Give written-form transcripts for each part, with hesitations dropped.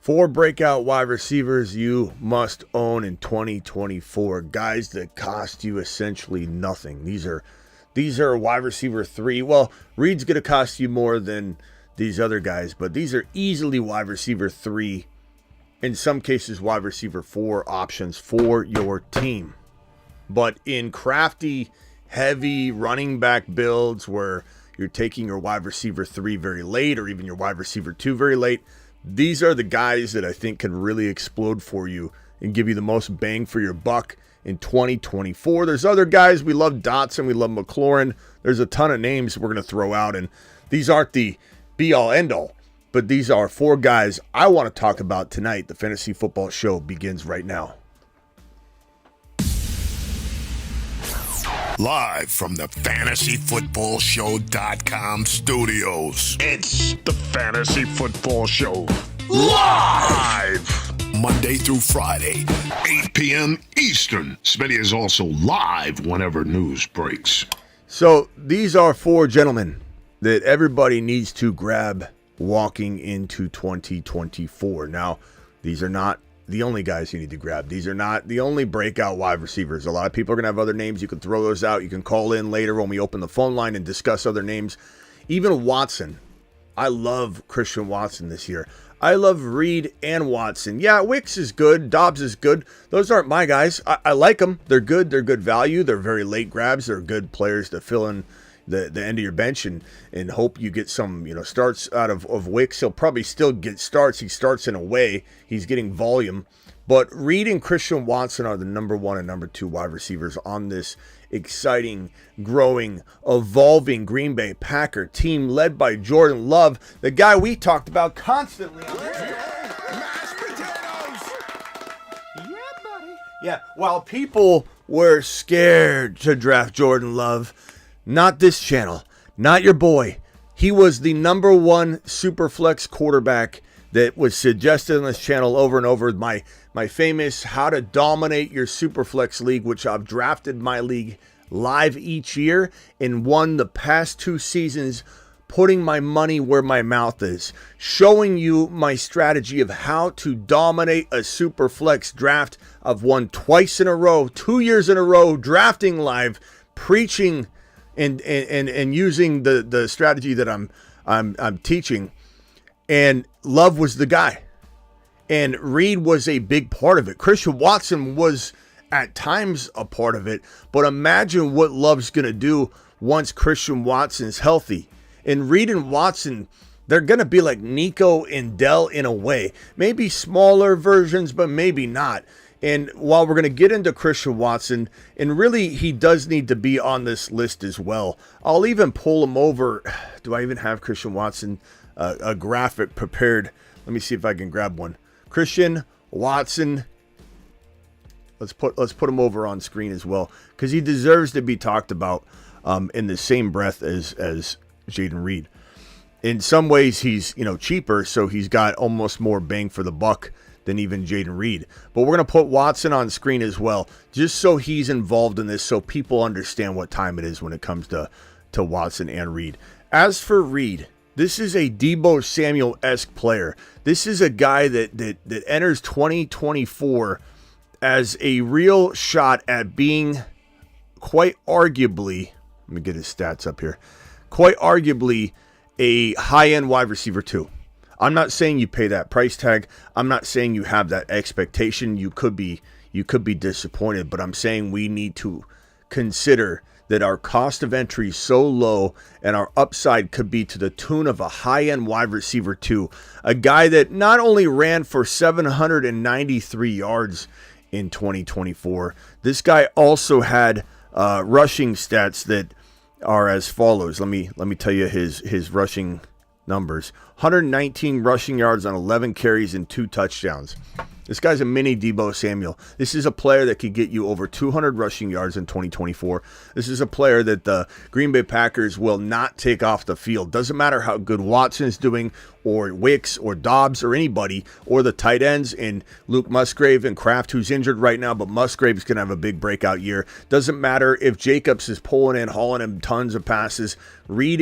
Four breakout wide receivers you must own in 2024. Guys that cost you essentially nothing. These are wide receiver 3. Well, Reed's going to cost you more than these other guys, but these are easily wide receiver 3, in some cases wide receiver 4 options for your team. But in crafty, heavy running back builds where you're taking your wide receiver 3 very late or even your wide receiver 2 very late, these are the guys that I think can really explode for you and give you the most bang for your buck in 2024. There's other guys. We love Dotson. We love McLaurin. There's a ton of names we're going to throw out, and these aren't the be-all, end-all, but these are 4 guys I want to talk about tonight. The Fantasy Football Show begins right now. Live from the FantasyFootballShow.com studios. It's the Fantasy Football Show. Live! Monday through Friday, 8 p.m. Eastern. Smitty is also live whenever news breaks. So these are 4 gentlemen that everybody needs to grab walking into 2024. Now, these are not the only guys you need to grab. These are not the only breakout wide receivers. A lot of people are going to have other names. You can throw those out. You can call in later when we open the phone line and discuss other names. Even Watson. I love Christian Watson this year. I love Reed and Watson. Yeah, Wicks is good. Dobbs is good. Those aren't my guys. I like them. They're good. They're good value. They're very late grabs. They're good players to fill in the end of your bench and hope you get some starts out of Wicks. He'll probably still get starts. He starts in a way. He's getting volume. But Reed and Christian Watson are the number 1 and number 2 wide receivers on this exciting, growing, evolving Green Bay Packer team led by Jordan Love, the guy we talked about constantly on this show. Mashed potatoes! Yeah, buddy. Yeah, while people were scared to draft Jordan Love, not this channel, not your boy. He was the number 1 super flex quarterback that was suggested on this channel over and over. My famous How to Dominate Your Superflex League, which I've drafted my league live each year and won the past 2 seasons, putting my money where my mouth is, showing you my strategy of how to dominate a Superflex draft. I've won twice in a row, 2 years in a row, drafting live, preaching and using the strategy that I'm teaching. And Love was the guy. And Reed was a big part of it. Christian Watson was at times a part of it. But imagine what Love's going to do once Christian Watson's healthy. And Reed and Watson, they're going to be like Nico and Dell in a way. Maybe smaller versions, but maybe not. And while we're going to get into Christian Watson, and really he does need to be on this list as well. I'll even pull him over. Do I even have Christian Watson, a graphic prepared? Let me see if I can grab one. Christian Watson. Let's put him over on screen as well, because he deserves to be talked about in the same breath as Jaden Reed. In some ways, he's cheaper, so he's got almost more bang for the buck than even Jaden Reed. But we're going to put Watson on screen as well, just so he's involved in this, so people understand what time it is when it comes to Watson and Reed. As for Reed, this is a Deebo Samuel-esque player. This is a guy that enters 2024 as a real shot at being quite arguably, let me get his stats up here, quite arguably a high-end wide receiver 2. I'm not saying you pay that price tag. I'm not saying you have that expectation. You could be disappointed, but I'm saying we need to consider that our cost of entry is so low and our upside could be to the tune of a high-end wide receiver 2. A guy that not only ran for 793 yards in 2024, this guy also had rushing stats that are as follows. Let me tell you his rushing numbers. 119 rushing yards on 11 carries and 2 touchdowns. This guy's a mini Deebo Samuel. This is a player that could get you over 200 rushing yards in 2024. This is a player that the Green Bay Packers will not take off the field. Doesn't matter how good Watson's doing, or Wicks, or Dobbs, or anybody, or the tight ends in Luke Musgrave and Kraft, who's injured right now, but Musgrave's going to have a big breakout year. Doesn't matter if Jacobs is pulling in, hauling him tons of passes. Reed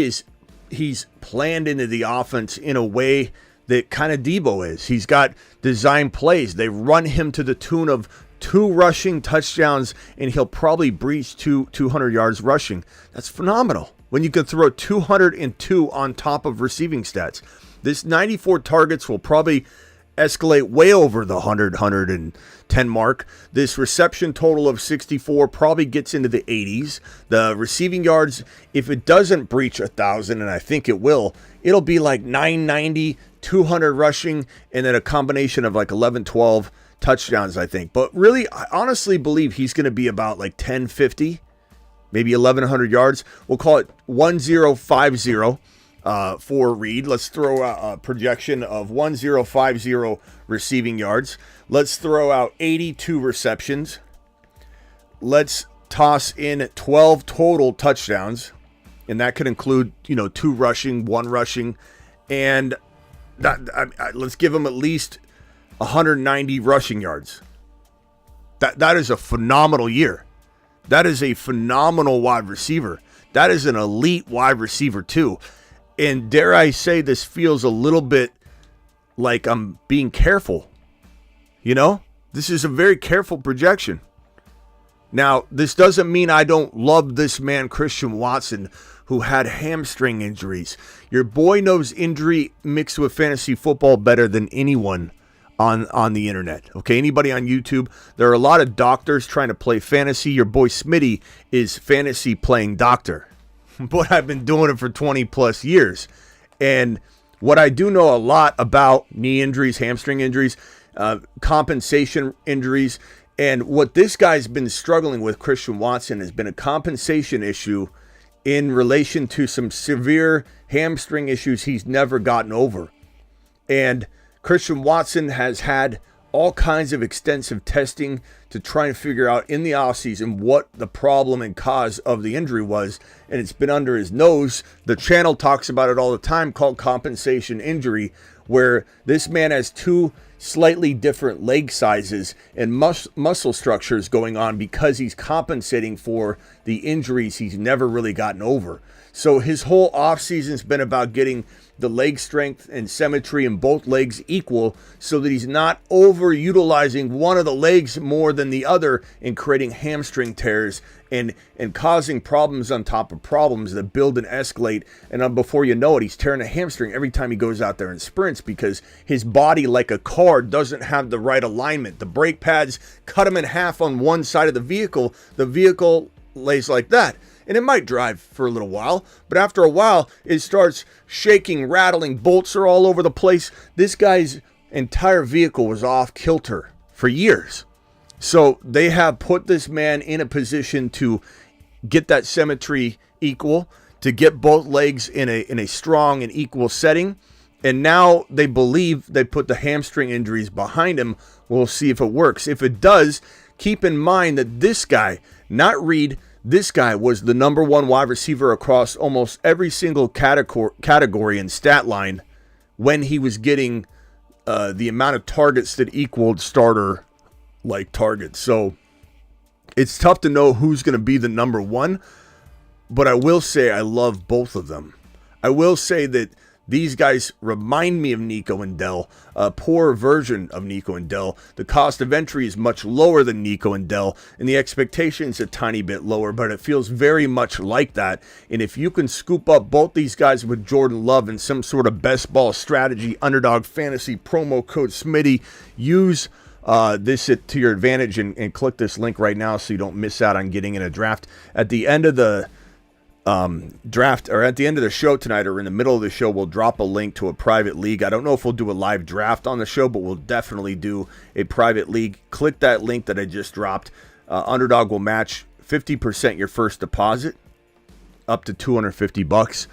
he's planned into the offense in a way that kind of Debo is. He's got design plays. They run him to the tune of 2 rushing touchdowns, and he'll probably breach 200 yards rushing. That's phenomenal when you can throw 202 on top of receiving stats. This 94 targets will probably escalate way over the 110 mark. This reception total of 64 probably gets into the 80s. The receiving yards, if it doesn't breach 1,000, and I think it will, it'll be like 990, 200 rushing, and then a combination of like 11, 12 touchdowns, I think. But really, I honestly believe he's going to be about like 1050, maybe 1,100 yards. We'll call it 1050. For Reed. Let's throw out a projection of 1050 receiving yards. Let's throw out 82 receptions. Let's toss in 12 total touchdowns, and that could include 2 rushing, 1 rushing, and let's give him at least 190 rushing yards. That is a phenomenal year. That is a phenomenal wide receiver. That is an elite wide receiver too. And dare I say, this feels a little bit like I'm being careful. This is a very careful projection. Now, this doesn't mean I don't love this man, Christian Watson, who had hamstring injuries. Your boy knows injury mixed with fantasy football better than anyone on the internet. Okay, anybody on YouTube? There are a lot of doctors trying to play fantasy. Your boy Smitty is fantasy playing doctor. But I've been doing it for 20 plus years. And what I do know a lot about knee injuries, hamstring injuries, compensation injuries, and what this guy's been struggling with, Christian Watson, has been a compensation issue in relation to some severe hamstring issues he's never gotten over. And Christian Watson has had all kinds of extensive testing to try and figure out in the offseason what the problem and cause of the injury was, and it's been under his nose. The channel talks about it all the time, called compensation injury, where this man has 2 slightly different leg sizes and muscle structures going on because he's compensating for the injuries he's never really gotten over. So his whole offseason's been about getting the leg strength and symmetry in both legs equal so that he's not overutilizing one of the legs more than the other and creating hamstring tears and causing problems on top of problems that build and escalate. And before you know it, he's tearing a hamstring every time he goes out there and sprints because his body, like a car, doesn't have the right alignment. The brake pads cut him in half on one side of the vehicle. The vehicle lays like that. And it might drive for a little while, but after a while, it starts shaking, rattling, bolts are all over the place. This guy's entire vehicle was off kilter for years. So they have put this man in a position to get that symmetry equal, to get both legs in a strong and equal setting. And now they believe they put the hamstring injuries behind him. We'll see if it works. If it does, keep in mind that this guy, not Reed, this guy was the number 1 wide receiver across almost every single category and stat line when he was getting the amount of targets that equaled starter-like targets. So it's tough to know who's going to be the number 1, but I will say I love both of them. I will say that these guys remind me of Nico and Dell, a poor version of Nico and Dell. The cost of entry is much lower than Nico and Dell, and the expectations a tiny bit lower, but it feels very much like that. And if you can scoop up both these guys with Jordan Love and some sort of best ball strategy, underdog fantasy, promo code Smitty, use this to your advantage and click this link right now so you don't miss out on getting in a draft. At the end of the draft, or at the end of the show tonight, or in the middle of the show, we'll drop a link to a private league. I don't know if we'll do a live draft on the show, but we'll definitely do a private league. Click that link that I just dropped. Underdog will match 50% your first deposit up to $250,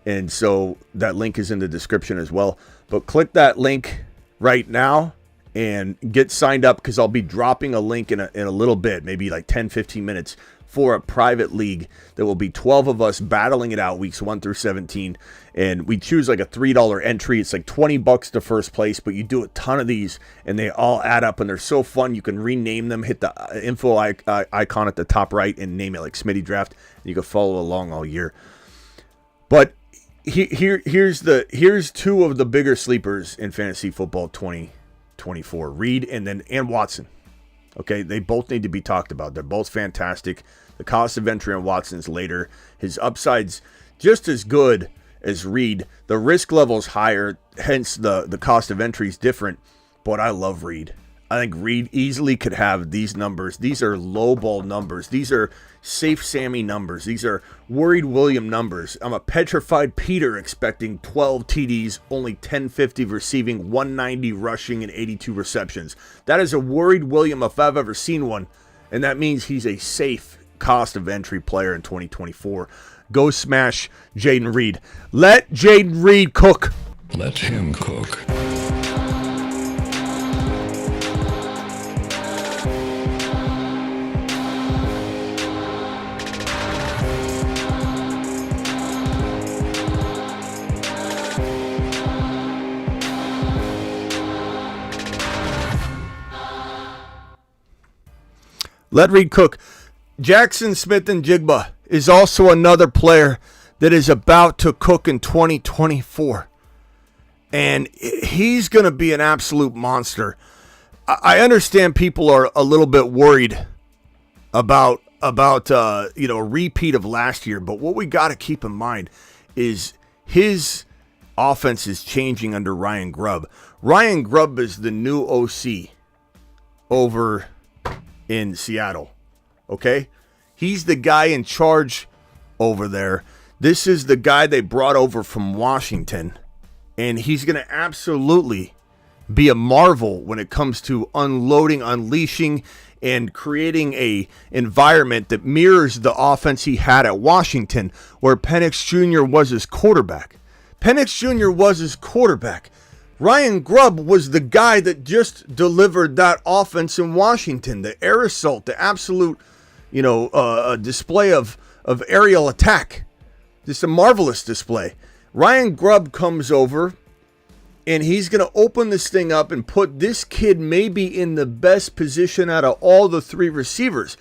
and so that link is in the description as well. But click that link right now and get signed up, because I'll be dropping a link in a little bit, maybe like 10-15 minutes, for a private league that will be 12 of us battling it out weeks 1 through 17. And we choose like a $3 entry. It's like $20 to first place, but you do a ton of these and they all add up and they're so fun. You can rename them, hit the info icon at the top right and name it like Smitty Draft. You can follow along all year. But here's two of the bigger sleepers in fantasy football 2024, Reed and Watson. Okay, they both need to be talked about. They're both fantastic. The cost of entry on Watson's later. His upside's just as good as Reed. The risk level's higher, hence the cost of entry is different. But I love Reed. I think Reed easily could have these numbers. These are low ball numbers. These are safe Sammy numbers. These are worried William numbers. I'm a petrified Peter expecting 12 TDs, only 1050 receiving, 190 rushing, and 82 receptions. That is a worried William if I've ever seen one. And that means he's a safe cost of entry player in 2024. Go smash Jaden Reed. Let Jaden Reed cook. Let him cook. Let Reed cook. Jackson Smith-Njigba is also another player that is about to cook in 2024. And he's going to be an absolute monster. I understand people are a little bit worried about a repeat of last year. But what we got to keep in mind is his offense is changing under Ryan Grubb. Ryan Grubb is the new OC over in Seattle. Okay? He's the guy in charge over there. This is the guy they brought over from Washington. And he's going to absolutely be a marvel when it comes to unloading, unleashing, and creating a environment that mirrors the offense he had at Washington, where Penix Jr. was his quarterback. Penix Jr. was his quarterback. Ryan Grubb was the guy that just delivered that offense in Washington. The air assault, the absolute, display of aerial attack. Just a marvelous display. Ryan Grubb comes over, and he's going to open this thing up and put this kid maybe in the best position out of all the three receivers.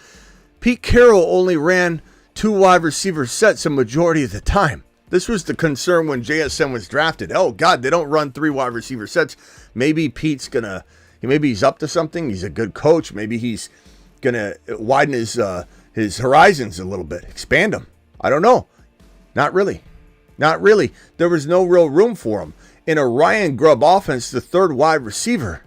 Pete Carroll only ran 2 wide receiver sets a majority of the time. This was the concern when JSN was drafted. Oh, God, they don't run 3 wide receiver sets. Maybe Pete's maybe he's up to something. He's a good coach. Maybe he's going to widen his horizons a little bit, expand them. I don't know. Not really. Not really. There was no real room for him. In a Ryan Grubb offense, the third wide receiver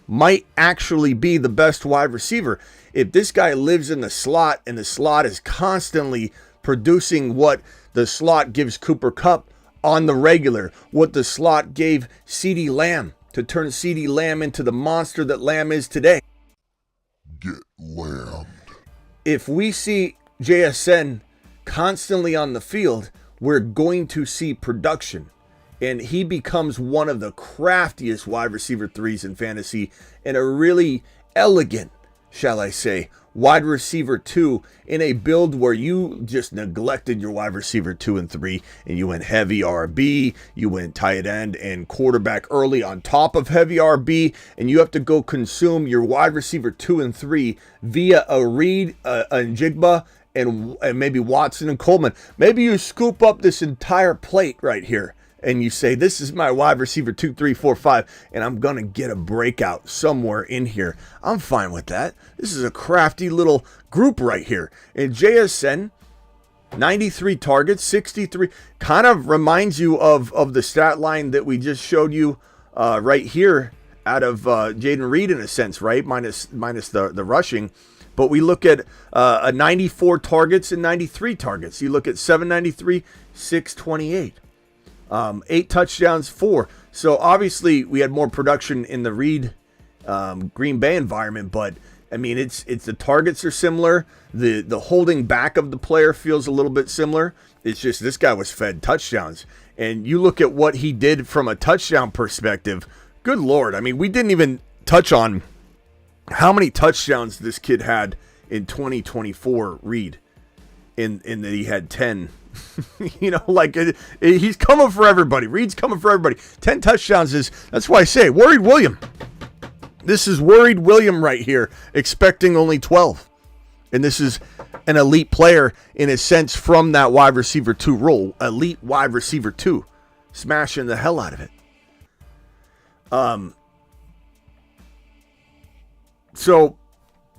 might actually be the best wide receiver. If this guy lives in the slot and the slot is constantly producing what the slot gives Cooper Kupp on the regular, what the slot gave CeeDee Lamb to turn CeeDee Lamb into the monster that Lamb is today. Get lambed. If we see JSN constantly on the field, we're going to see production. And he becomes one of the craftiest wide receiver 3s in fantasy and a really elegant, shall I say, wide receiver 2 in a build where you just neglected your wide receiver 2 and 3 and you went heavy RB, you went tight end and quarterback early on top of heavy RB, and you have to go consume your wide receiver 2 and 3 via a Reed, a Njigba, and maybe Watson and Coleman. Maybe you scoop up this entire plate right here and you say, this is my wide receiver 2, 3, 4, 5, and I'm going to get a breakout somewhere in here. I'm fine with that. This is a crafty little group right here. And JSN, 93 targets, 63, kind of reminds you of the stat line that we just showed you right here out of Jaden Reed in a sense, right? Minus the rushing. But we look at a 94 targets and 93 targets. You look at 793, 628. 8 touchdowns, 4. So obviously we had more production in the Reed Green Bay environment, but I mean it's the targets are similar. The holding back of the player feels a little bit similar. It's just this guy was fed touchdowns. And you look at what he did from a touchdown perspective. Good Lord. I mean, we didn't even touch on how many touchdowns this kid had in 2024, Reed. In that he had 10. He's coming for everybody. Reed's coming for everybody. 10 touchdowns that's why I say worried William. This is worried William right here, expecting only 12. And this is an elite player in a sense from that wide receiver 2 role. Elite wide receiver 2. smashing the hell out of it. So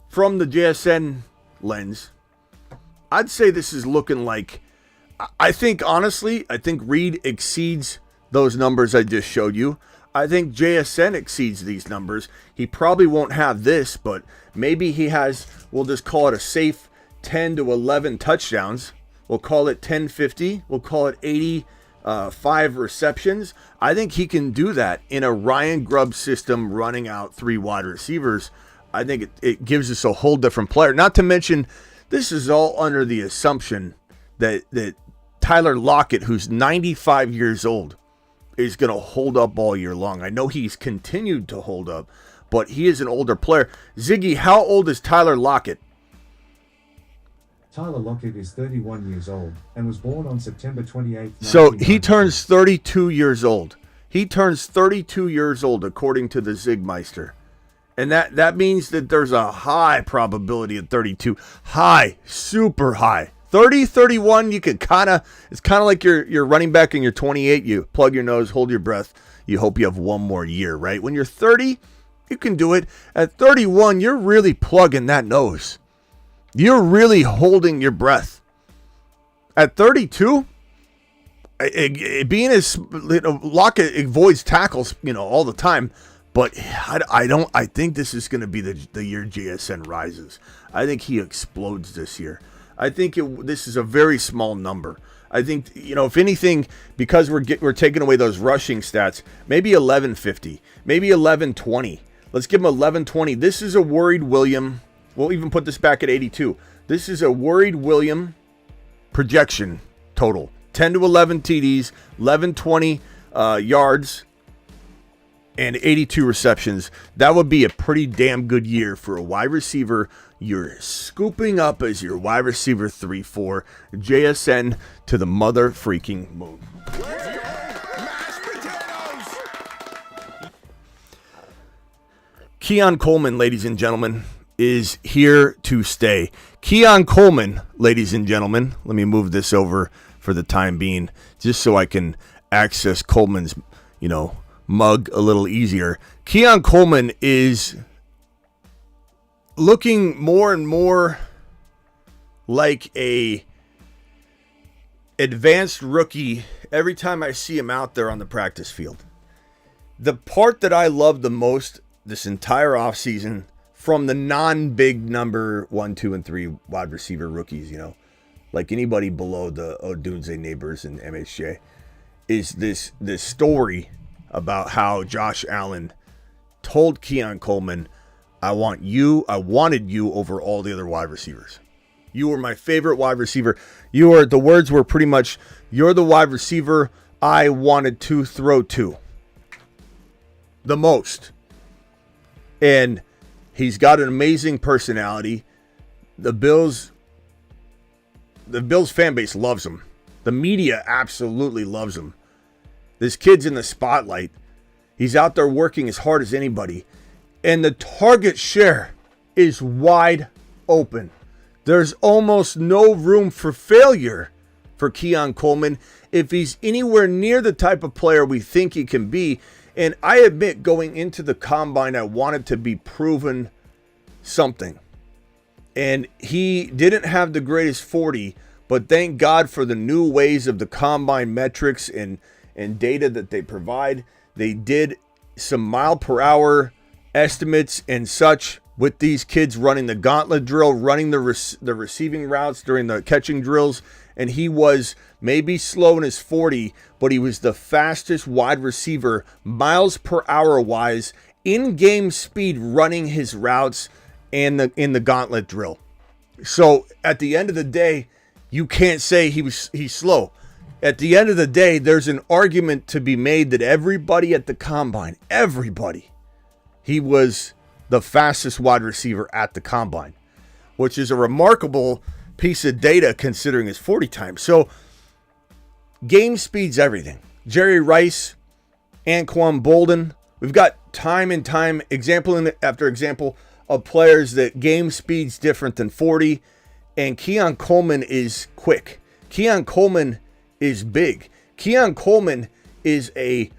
from the JSN lens, I'd say this is looking like, I think Reed exceeds those numbers I just showed you. I think JSN exceeds these numbers. He probably won't have this, but maybe he has, we'll just call it a safe 10 to 11 touchdowns. We'll call it 1050. We'll call it 85 receptions. I think he can do that in a Ryan Grubb system running out 3 wide receivers. I think it gives us a whole different player. Not to mention, this is all under the assumption that Tyler Lockett, who's 95 years old, is going to hold up all year long. I know he's continued to hold up, but he is an older player. Ziggy, how old is Tyler Lockett? Tyler Lockett is 31 years old and was born on September 28th. So he turns 32 years old. He turns 32 years old according to the Zigmeister. And that means that there's a high probability of 32. High, super high. 30, 31, you could it's kind of like you're running back and you're 28. You plug your nose, hold your breath. You hope you have one more year, right? When you're 30, you can do it. At 31, you're really plugging that nose. You're really holding your breath. At 32, being as Lockett avoids tackles, all the time. But I think this is going to be the year JSN rises. I think he explodes this year. I think this is a very small number. I think, if anything, because we're taking away those rushing stats, maybe 1150, maybe 1120. Let's give him 1120. This is a worried William. We'll even put this back at 82. This is a worried William projection total. 10 to 11 TDs, 1120 yards, and 82 receptions. That would be a pretty damn good year for a wide receiver you're scooping up as your wide receiver 3-4. JSN to the mother freaking moon. Keon Coleman, ladies and gentlemen, is here to stay. Keon Coleman, ladies and gentlemen, let me move this over for the time being, just so I can access Coleman's, mug a little easier. Keon Coleman is looking more and more like a advanced rookie every time I see him out there on the practice field. The part that I love the most this entire offseason from the non-big number 1, 2, and 3 wide receiver rookies, like anybody below the Odunze neighbors and MHJ, is this story about how Josh Allen told Keon Coleman, I wanted you over all the other wide receivers. You were my favorite wide receiver. The words were pretty much, you're the wide receiver I wanted to throw to the most. And he's got an amazing personality. The Bills fan base loves him. The media absolutely loves him. This kid's in the spotlight. He's out there working as hard as anybody. And the target share is wide open. There's almost no room for failure for Keon Coleman if he's anywhere near the type of player we think he can be. And I admit, going into the combine, I wanted to be proven something. And he didn't have the greatest 40, but thank God for the new ways of the combine metrics and data that they provide. They did some mile per hour estimates and such with these kids running the gauntlet drill, running the receiving routes during the catching drills. And he was maybe slow in his 40, but he was the fastest wide receiver miles per hour wise in game speed running his routes and in the gauntlet drill. So at the end of the day, you can't say he's slow. At the end of the day, there's an argument to be made that everybody at the combine, he was the fastest wide receiver at the combine, which is a remarkable piece of data considering his 40 time. So game speed's everything. Jerry Rice, Anquan Bolden, we've got time and time, example after example of players that game speed's different than 40, and Keon Coleman is quick. Keon Coleman is big. Keon Coleman is a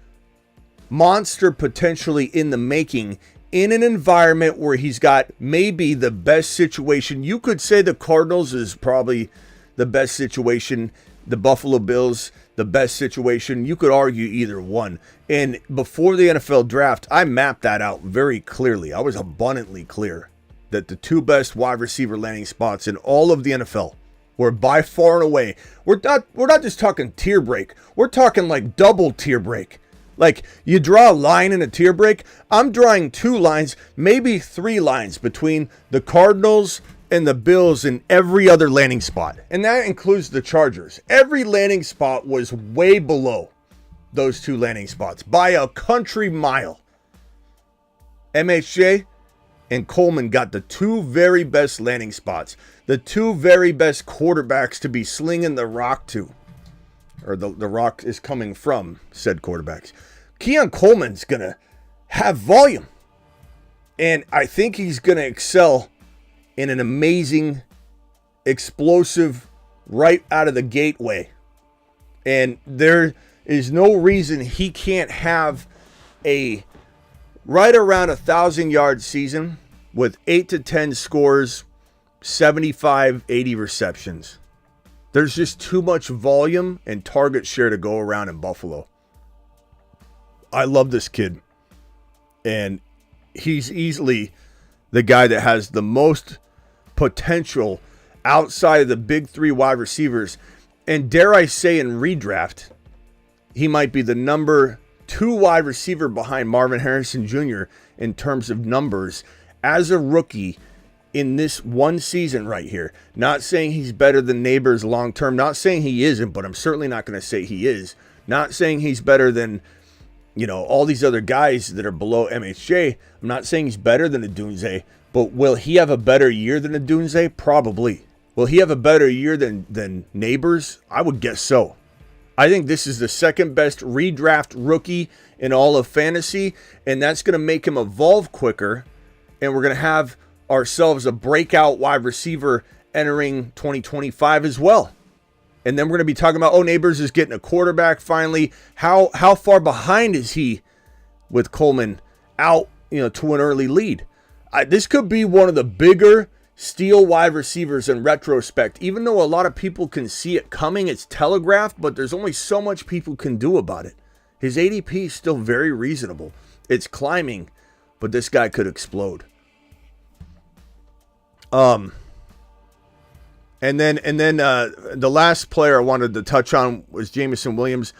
monster potentially in the making in an environment where he's got maybe the best situation. You could say the Cardinals is probably the best situation, the Buffalo Bills, the best situation. You could argue either one. And before the NFL draft, I mapped that out very clearly. I was abundantly clear that the 2 best wide receiver landing spots in all of the NFL were by far and away. We're not just talking tier break. We're talking like double tier break. Like, you draw a line in a tier break. I'm drawing 2 lines, maybe 3 lines between the Cardinals and the Bills in every other landing spot. And that includes the Chargers. Every landing spot was way below those 2 landing spots by a country mile. MHJ and Coleman got the 2 very best landing spots. The 2 very best quarterbacks to be slinging the rock to. Or the rock is coming from said quarterbacks. Keon Coleman's going to have volume. And I think he's going to excel in an amazing, explosive, right out of the gateway. And there is no reason he can't have a right around 1,000-yard season with 8 to 10 scores, 75, 80 receptions. There's just too much volume and target share to go around in Buffalo. I love this kid. And he's easily the guy that has the most potential outside of the big 3 wide receivers. And dare I say in redraft, he might be the number 2 wide receiver behind Marvin Harrison Jr. in terms of numbers as a rookie in this one season right here. Not saying he's better than Neighbors long term. Not saying he isn't, but I'm certainly not going to say he is. Not saying he's better than, all these other guys that are below MHJ. I'm not saying he's better than Odunze, but will he have a better year than Odunze? Probably. Will he have a better year than Neighbors? I would guess so. I think this is the second best redraft rookie in all of fantasy, and that's going to make him evolve quicker, and we're going to have ourselves a breakout wide receiver entering 2025 as well. And then we're going to be talking about, Neighbors is getting a quarterback finally. How far behind is he with Coleman out, to an early lead? This could be one of the bigger steal wide receivers in retrospect. Even though a lot of people can see it coming, it's telegraphed, but there's only so much people can do about it. His ADP is still very reasonable. It's climbing, but this guy could explode. And then the last player I wanted to touch on was Jameson Williams.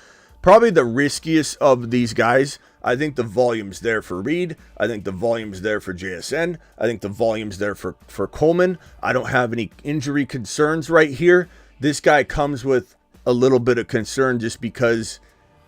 Probably the riskiest of these guys. I think the volume's there for Reed. I think the volume's there for JSN. I think the volume's there for Coleman. I don't have any injury concerns right here. This guy comes with a little bit of concern just because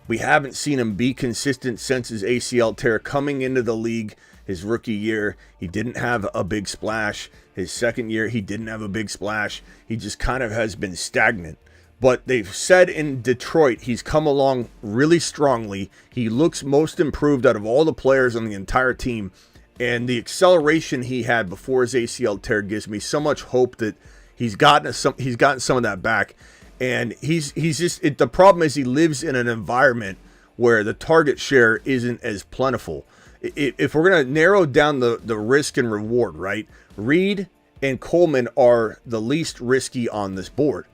we haven't seen him be consistent since his ACL tear coming into the league. His rookie year, he didn't have a big splash. His second year, he didn't have a big splash. He just kind of has been stagnant. But they've said in Detroit, he's come along really strongly. He looks most improved out of all the players on the entire team. And the acceleration he had before his ACL tear gives me so much hope that he's gotten some of that back. And the problem is he lives in an environment where the target share isn't as plentiful. If we're going to narrow down the risk and reward, right? Reed and Coleman are the least risky on this board.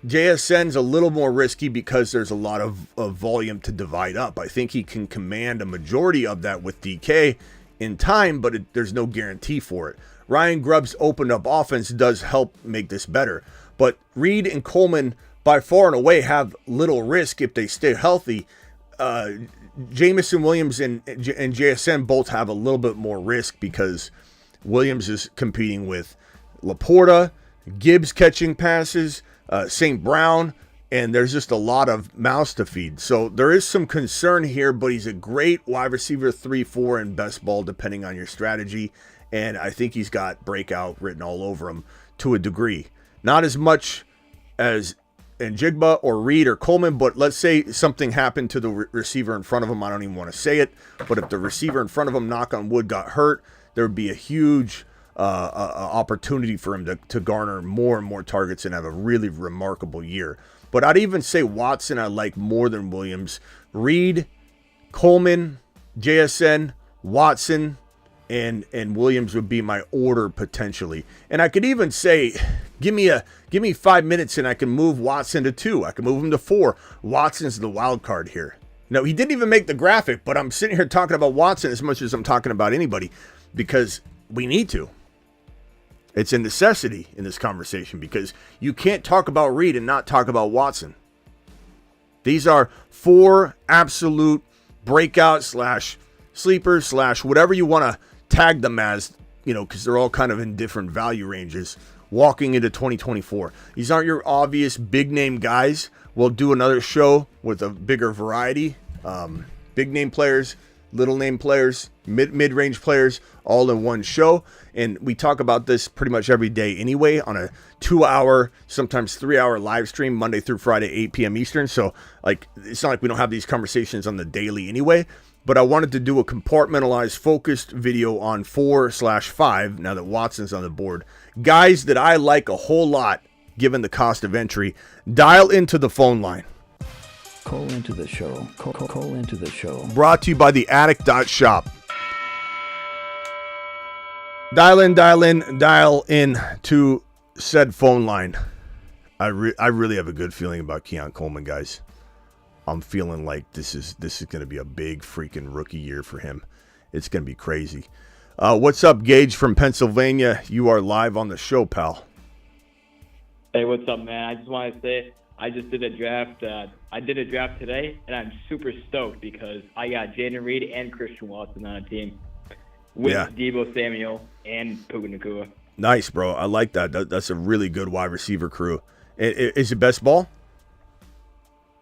JSN's a little more risky because there's a lot of volume to divide up. I think he can command a majority of that with DK in time, but there's no guarantee for it. Ryan Grubb's opened up offense does help make this better. But Reed and Coleman, by far and away, have little risk if they stay healthy. Jameson Williams and JSN both have a little bit more risk because Williams is competing with Laporta, Gibbs catching passes, St. Brown, and there's just a lot of mouths to feed. So there is some concern here, but he's a great wide receiver 3-4 in best ball, depending on your strategy. And I think he's got breakout written all over him to a degree. Not as much as Njigba or Reed or Coleman, but let's say something happened to the receiver in front of him. I don't even want to say it, but if the receiver in front of him, knock on wood, got hurt, there would be a huge opportunity for him to garner more and more targets and have a really remarkable year. But I'd even say Watson I like more than Williams. Reed, Coleman, JSN, Watson, and Williams would be my order potentially. And I could even say, give me 5 minutes and I can move Watson to 2. I can move him to 4. Watson's the wild card here. No, he didn't even make the graphic, but I'm sitting here talking about Watson as much as I'm talking about anybody because we need to. It's a necessity in this conversation because you can't talk about Reed and not talk about Watson. These are 4 absolute breakout / sleepers / whatever you want to tag them as, because they're all kind of in different value ranges walking into 2024. These aren't your obvious big name guys. We'll do another show with a bigger variety. Big name players, little name players, mid-range players, all in one show. And we talk about this pretty much every day anyway on a 2-hour, sometimes 3-hour live stream, Monday through Friday, 8 p.m. Eastern. So it's not like we don't have these conversations on the daily anyway. But I wanted to do a compartmentalized, focused video on 4/5, now that Watson's on the board. Guys that I like a whole lot, given the cost of entry. Dial into the phone line. Call into the show. Call into the show. Brought to you by the Attic.shop. Dial in to said phone line. I really have a good feeling about Keon Coleman, guys. I'm feeling like this is going to be a big freaking rookie year for him. It's going to be crazy. What's up, Gage from Pennsylvania? You are live on the show, pal. Hey, what's up, man? I just want to say I just did a draft. I did a draft today, and I'm super stoked because I got Jaden Reed and Christian Watson on a team with Deebo Samuel and Puka Nacua. Nice, bro. I like that. That's a really good wide receiver crew. Is it best ball?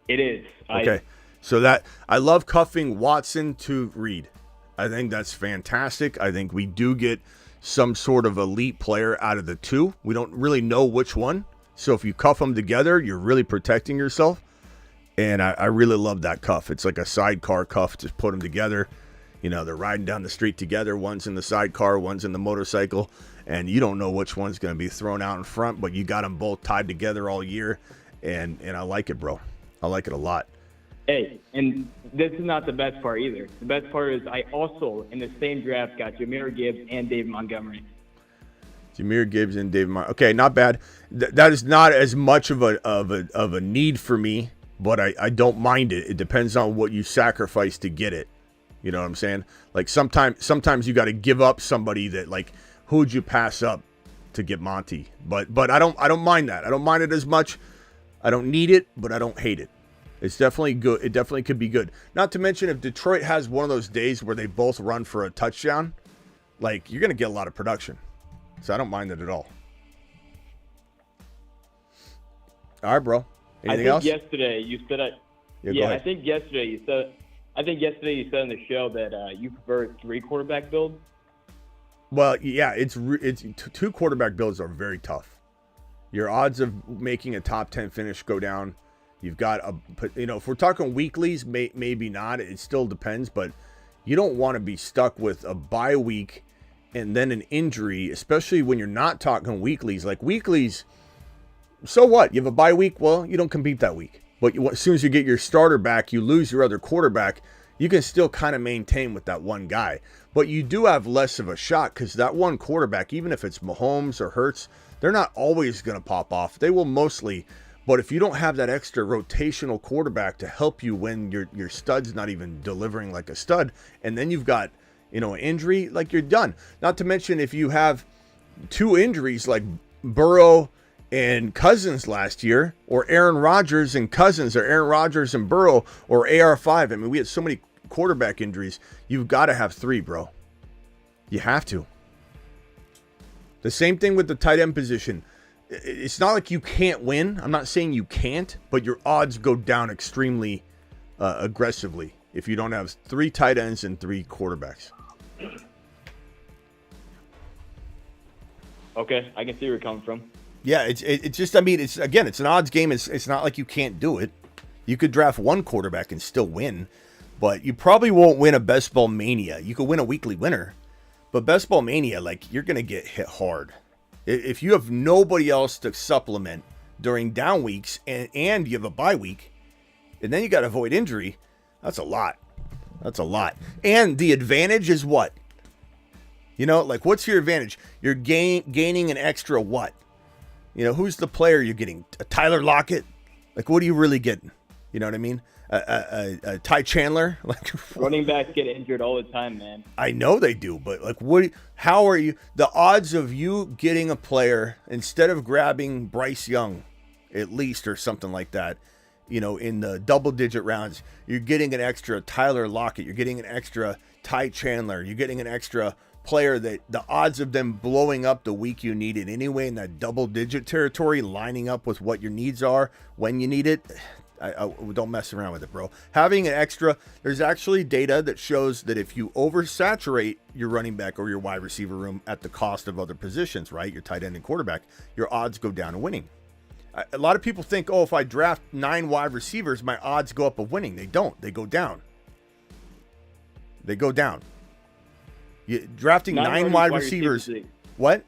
It is. Okay. So that I love cuffing Watson to Reed. I think that's fantastic. I think we do get some sort of elite player out of the 2. We don't really know which one. So if you cuff them together, you're really protecting yourself. And I really love that cuff. It's like a sidecar cuff to put them together. They're riding down the street together. One's in the sidecar, one's in the motorcycle. And you don't know which one's going to be thrown out in front, but you got them both tied together all year. And I like it, bro. I like it a lot. Hey, and this is not the best part either. The best part is I also, in the same draft, got Jahmyr Gibbs and David Montgomery. Jahmyr Gibbs and David Montgomery. Okay, not bad. That is not as much of a need for me, but I don't mind it. It depends on what you sacrifice to get it. You know what I'm saying? Like sometimes you got to give up somebody that who'd you pass up to get Monty? But I don't mind that. I don't mind it as much. I don't need it, but I don't hate it. It's definitely good. It definitely could be good. Not to mention if Detroit has one of those days where they both run for a touchdown, you're going to get a lot of production. So I don't mind it at all. All right, bro. Anything else? Yesterday you said I think yesterday you said on the show that you prefer 3 quarterback build. Well, yeah, it's 2 quarterback builds are very tough. Your odds of making a top 10 finish go down. You've got if we're talking weeklies, maybe not. It still depends, but you don't want to be stuck with a bye week and then an injury, especially when you're not talking weeklies. Like weeklies, so what? You have a bye week, well, you don't compete that week. But as soon as you get your starter back, you lose your other quarterback, you can still kind of maintain with that one guy. But you do have less of a shot because that one quarterback, even if it's Mahomes or Hurts, they're not always going to pop off. They will mostly. But if you don't have that extra rotational quarterback to help you when your stud's not even delivering like a stud, and then you've got, an injury, you're done. Not to mention if you have 2 injuries like Burrow and Cousins last year, or Aaron Rodgers and Cousins, or Aaron Rodgers and Burrow, or AR5. I mean, we had so many quarterback injuries. You've got to have 3, bro. You have to. The same thing with the tight end position. It's not like you can't win. I'm not saying you can't, but your odds go down extremely aggressively if you don't have 3 tight ends and 3 quarterbacks. Okay, I can see where you're coming from. Yeah, it's just, I mean, it's an odds game. It's not like you can't do it. You could draft 1 quarterback and still win, but you probably won't win a Best Ball Mania. You could win a weekly winner, but Best Ball Mania, you're going to get hit hard. If you have nobody else to supplement during down weeks and you have a bye week, and then you got to avoid injury, That's a lot. That's a lot. And the advantage is what? You know, like, what's your advantage? You're gaining an extra what? You know, who's the player you're getting? A Tyler Lockett? Like, what are you really getting? You know what I mean? A Ty Chandler? Like, Running backs get injured all the time, man. I know they do, but like, how are you? The odds of you getting a player instead of grabbing Bryce Young, at least, or something like that, you know, in the double-digit rounds, you're getting an extra Tyler Lockett, you're getting an extra Ty Chandler, you're getting an extra player that the odds of them blowing up the week you need it anyway in that double-digit territory, lining up with what your needs are when you need it. I don't mess around with it, bro. Having an extra, there's actually data that shows that if you oversaturate your running back or your wide receiver room at the cost of other positions, right, your tight end and quarterback, your odds go down to winning. A lot of people think, oh, if I draft 9 wide receivers, my odds go up of winning. They don't. They go down. They go down. Drafting 9 wide receivers. What?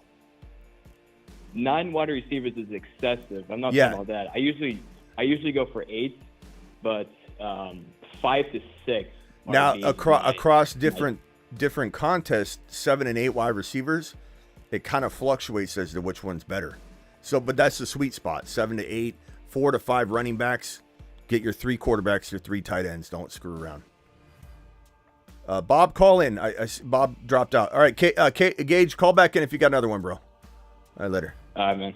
9 wide receivers is excessive. I'm not talking about that. I usually go for 8, but 5 to 6. Now across different contests, 7 and 8 wide receivers, it kind of fluctuates as to which one's better. So, but that's the sweet spot: 7 to 8, 4 to 5 running backs. Get your 3 quarterbacks, your 3 tight ends. Don't screw around. Bob, call in. Bob dropped out. All right, Gage, call back in if you got another one, bro. All right, later. All right, man.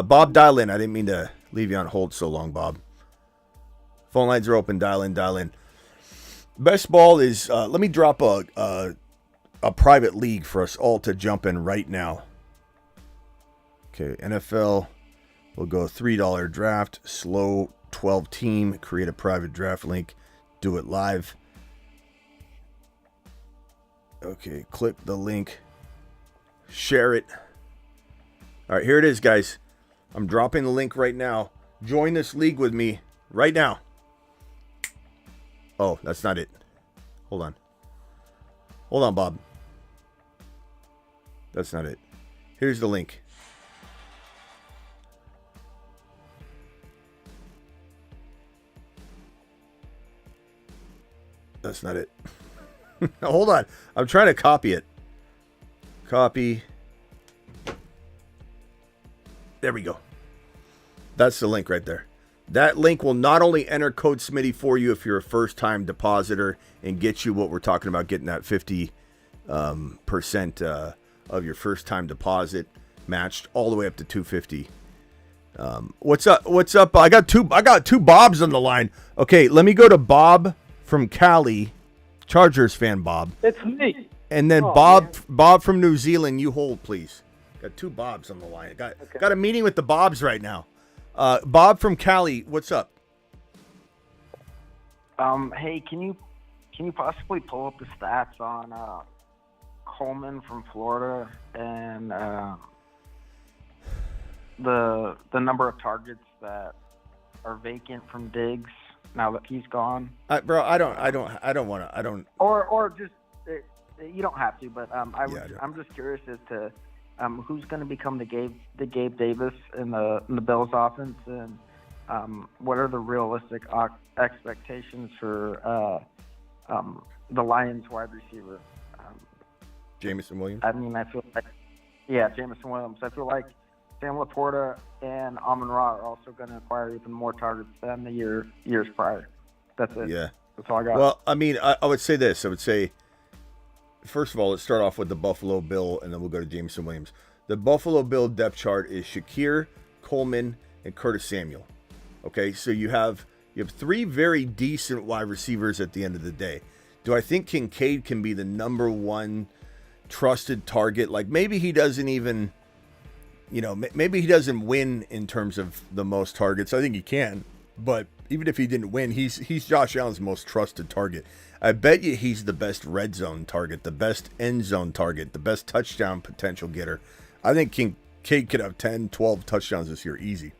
Bob, dial in. I didn't mean to leave you on hold so long, Bob. Phone lines are open. Dial in. Best ball is, let me drop a private league for us all to jump in right now. Okay, NFL, we'll go $3 draft, slow 12 team, create a private draft link, do it live. Okay, click the link, share it. All right, here it is, guys. I'm dropping the link right now. Join this league with me right now. Oh, that's not it. Hold on, Bob. That's not it. Here's the link. That's not it. Hold on. I'm trying to copy it. Copy. There we go. That's the link right there. That link will not only enter code Smitty for you if you're a first-time depositor and get you what we're talking about, getting that 50% of your first-time deposit matched all the way up to $250. What's up? I got two Bobs on the line. Okay, let me go to Bob from Cali, Chargers fan Bob. It's me. And then Bob from New Zealand, you hold, please. Got 2 Bobs on the line. Got a meeting with the Bobs right now. Bob from Cali, what's up? Hey, can you possibly pull up the stats on Coleman from Florida and the number of targets that are vacant from Diggs now that he's gone? Bro, I don't want to. Or just you don't have to, but I'm just curious as to who's going to become the Gabe Davis in the Bills offense, and what are the realistic expectations for the Lions wide receiver? Jameson Williams. I mean, I feel like Jameson Williams. I feel like Sam Laporta and Amon-Ra are also going to acquire even more targets than the years prior. That's it. Yeah. That's all I got. Well, I mean, I would say this. I would say, first of all, let's start off with the Buffalo Bill, and then we'll go to Jameson Williams. The Buffalo Bill depth chart is Shakir, Coleman, and Curtis Samuel. Okay, so you have 3 very decent wide receivers at the end of the day. Do I think Kincaid can be the number 1 trusted target? Like, maybe he doesn't even, maybe he doesn't win in terms of the most targets. I think he can, but even if he didn't win, he's Josh Allen's most trusted target. I bet you he's the best red zone target, the best end zone target, the best touchdown potential getter. I think Kincaid could have 10, 12 touchdowns this year, easy.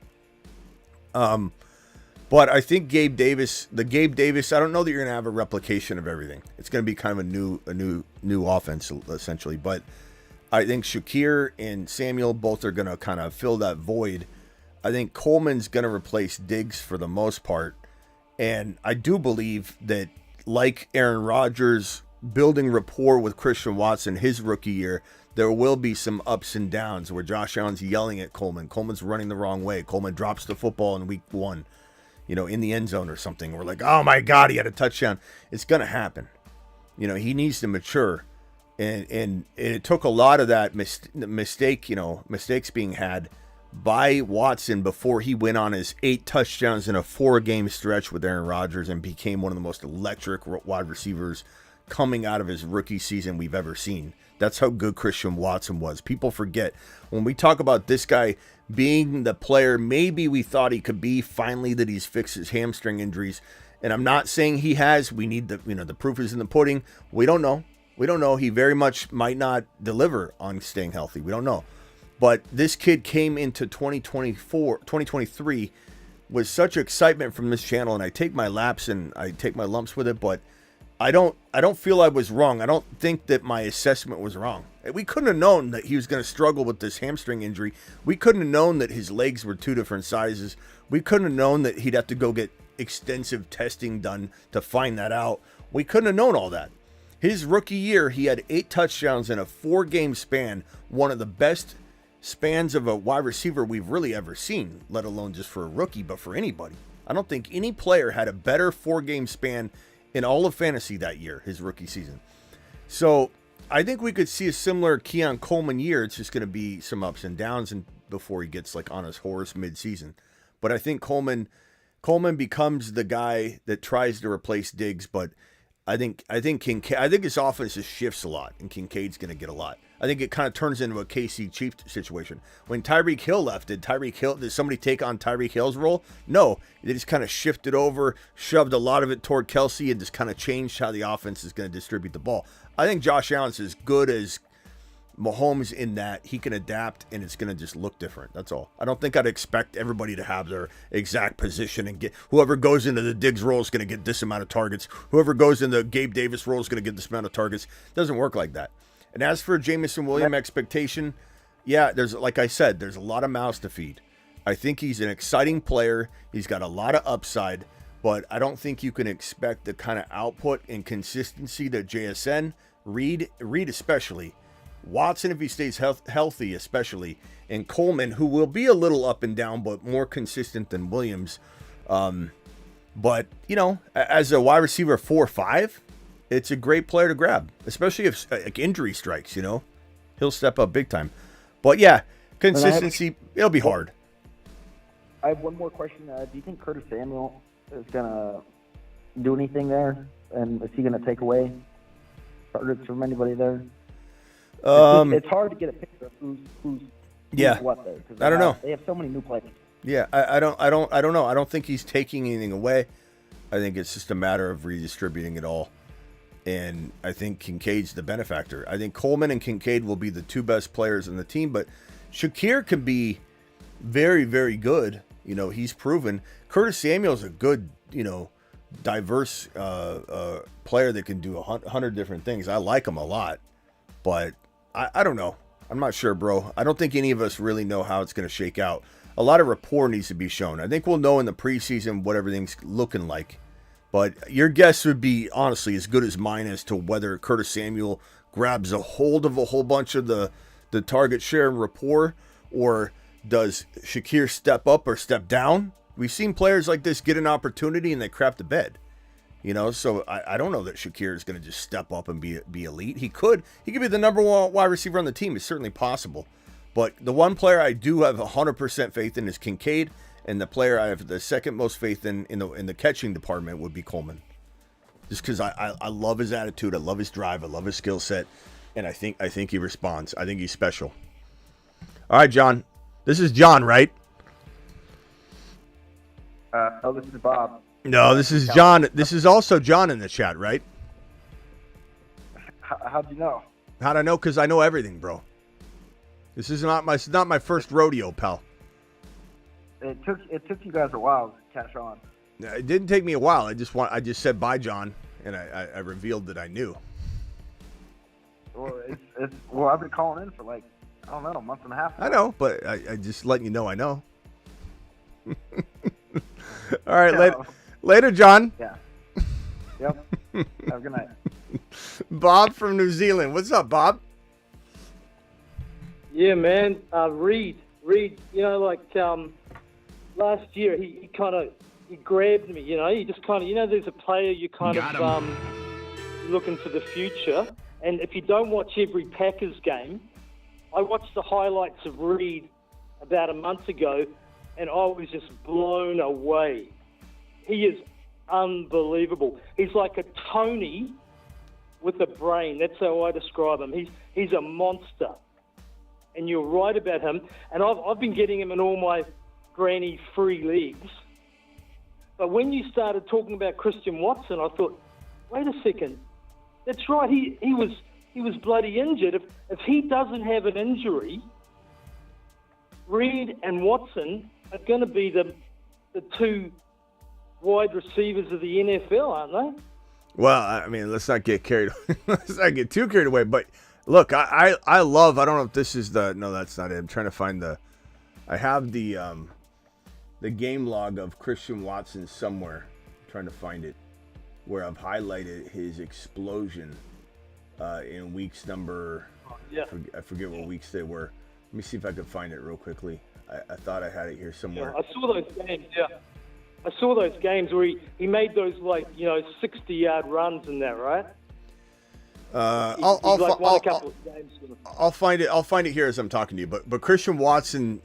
But I think Gabe Davis, I don't know that you're going to have a replication of everything. It's going to be kind of a new offense, essentially. But I think Shakir and Samuel both are going to kind of fill that void. I think Coleman's going to replace Diggs for the most part. And I do believe that, like Aaron Rodgers building rapport with Christian Watson his rookie year, there will be some ups and downs where Josh Allen's yelling at Coleman. Coleman's running the wrong way. Coleman drops the football in week 1, in the end zone or something. We're like, oh my God, he had a touchdown. It's going to happen. He needs to mature. And it took a lot of that mistakes being had by Watson before he went on his 8 touchdowns in a 4-game stretch with Aaron Rodgers and became one of the most electric wide receivers coming out of his rookie season we've ever seen. That's how good Christian Watson was. People forget when we talk about this guy being the player maybe we thought he could be, finally, that he's fixed his hamstring injuries. And I'm not saying he has. We need the proof is in the pudding. We don't know. He very much might not deliver on staying healthy. We don't know. But this kid came into 2023 with such excitement from this channel, and I take my laps and I take my lumps with it, but I don't feel I was wrong. I don't think that my assessment was wrong. We couldn't have known that he was going to struggle with this hamstring injury. We couldn't have known that his legs were 2 different sizes. We couldn't have known that he'd have to go get extensive testing done to find that out. We couldn't have known all that. His rookie year, he had 8 touchdowns in a 4-game span, one of the best spans of a wide receiver we've really ever seen, let alone just for a rookie, but for anybody. I don't think any player had a better 4-game span in all of fantasy that year, his rookie season. So I think we could see a similar Keon Coleman year. It's just going to be some ups and downs and before he gets on his horse mid-season. But I think Coleman becomes the guy that tries to replace Diggs, but I think his offense just shifts a lot, and Kincaid's going to get a lot. I think it kind of turns into a KC Chief situation. When Tyreek Hill left, did somebody take on Tyreek Hill's role? No. They just kind of shifted over, shoved a lot of it toward Kelsey, and just kind of changed how the offense is going to distribute the ball. I think Josh Allen's as good as Mahomes in that he can adapt, and it's going to just look different. That's all. I don't think I'd expect everybody to have their exact position and get whoever goes into the Diggs role is going to get this amount of targets. Whoever goes in the Gabe Davis role is going to get this amount of targets. It doesn't work like that. And as for Jameson Williams expectation, yeah, like I said, there's a lot of mouths to feed. I think he's an exciting player. He's got a lot of upside, but I don't think you can expect the kind of output and consistency that JSN, Reed especially, Watson if he stays healthy especially, and Coleman, who will be a little up and down but more consistent than Williams. But, as a wide receiver 4-5, it's a great player to grab, especially if injury strikes, He'll step up big time. But, yeah, consistency, it'll be hard. I have one more question. Do you think Curtis Samuel is going to do anything there? And is he going to take away targets from anybody there? It's hard to get a picture of who's what there. I don't know. They have so many new players. Yeah, I don't know. I don't think he's taking anything away. I think it's just a matter of redistributing it all. And I think Kincaid's the benefactor. I think Coleman and Kincaid will be the 2 best players in the team, but Shakir can be very, very good. He's proven. Curtis Samuel's a good, diverse player that can do 100 different things. I like him a lot, but I don't know. I'm not sure, bro. I don't think any of us really know how it's going to shake out. A lot of rapport needs to be shown. I think we'll know in the preseason what everything's looking like. But your guess would be, honestly, as good as mine as to whether Curtis Samuel grabs a hold of a whole bunch of the target share and rapport, or does Shakir step up or step down? We've seen players like this get an opportunity and they crap the bed. So I don't know that Shakir is going to just step up and be elite. He could be the number 1 wide receiver on the team. It's certainly possible. But the one player I do have 100% faith in is Kincaid. And the player I have the second most faith in the catching department would be Coleman. Just because I love his attitude, I love his drive, I love his skill set, and I think he responds. I think he's special. All right, John. This is John, right? This is Bob. No, this is John. This is also John in the chat, right? How'd you know? How'd I know? Because I know everything, bro. This is not my first rodeo, pal. It took you guys a while to catch on. It didn't take me a while. I just said bye, John, and I revealed that I knew. Well, I've been calling in for a month and a half. I know, but I just letting you know I know. All right, Later, John. Yeah. Yep. Have a good night. Bob from New Zealand. What's up, Bob? Yeah, man. Reed, last year he grabbed me, he just there's a player you looking for the future. And if you don't watch every Packers game, I watched the highlights of Reed about a month ago, and I was just blown away. He is unbelievable. He's like a Tony with a brain. That's how I describe him. He's a monster. And you're right about him. And I've been getting him in all my granny free leagues. But when you started talking about Christian Watson, I thought, wait a second. That's right. He was bloody injured. If he doesn't have an injury, Reed and Watson are going to be the two wide receivers of the NFL, aren't they? Well, I mean, let's not get too carried away. But look, I love. I don't know if this is no, that's not it. I'm trying to find I have the game log of Christian Watson somewhere. I'm trying to find it, where I've highlighted his explosion in weeks number. Yeah. I forget what weeks they were. Let me see if I can find it real quickly. I thought I had it here somewhere. Yeah, I saw those games. Yeah, I saw those games where he made those 60-yard runs in that, right? I'll find it. I'll find it here as I'm talking to you. But Christian Watson,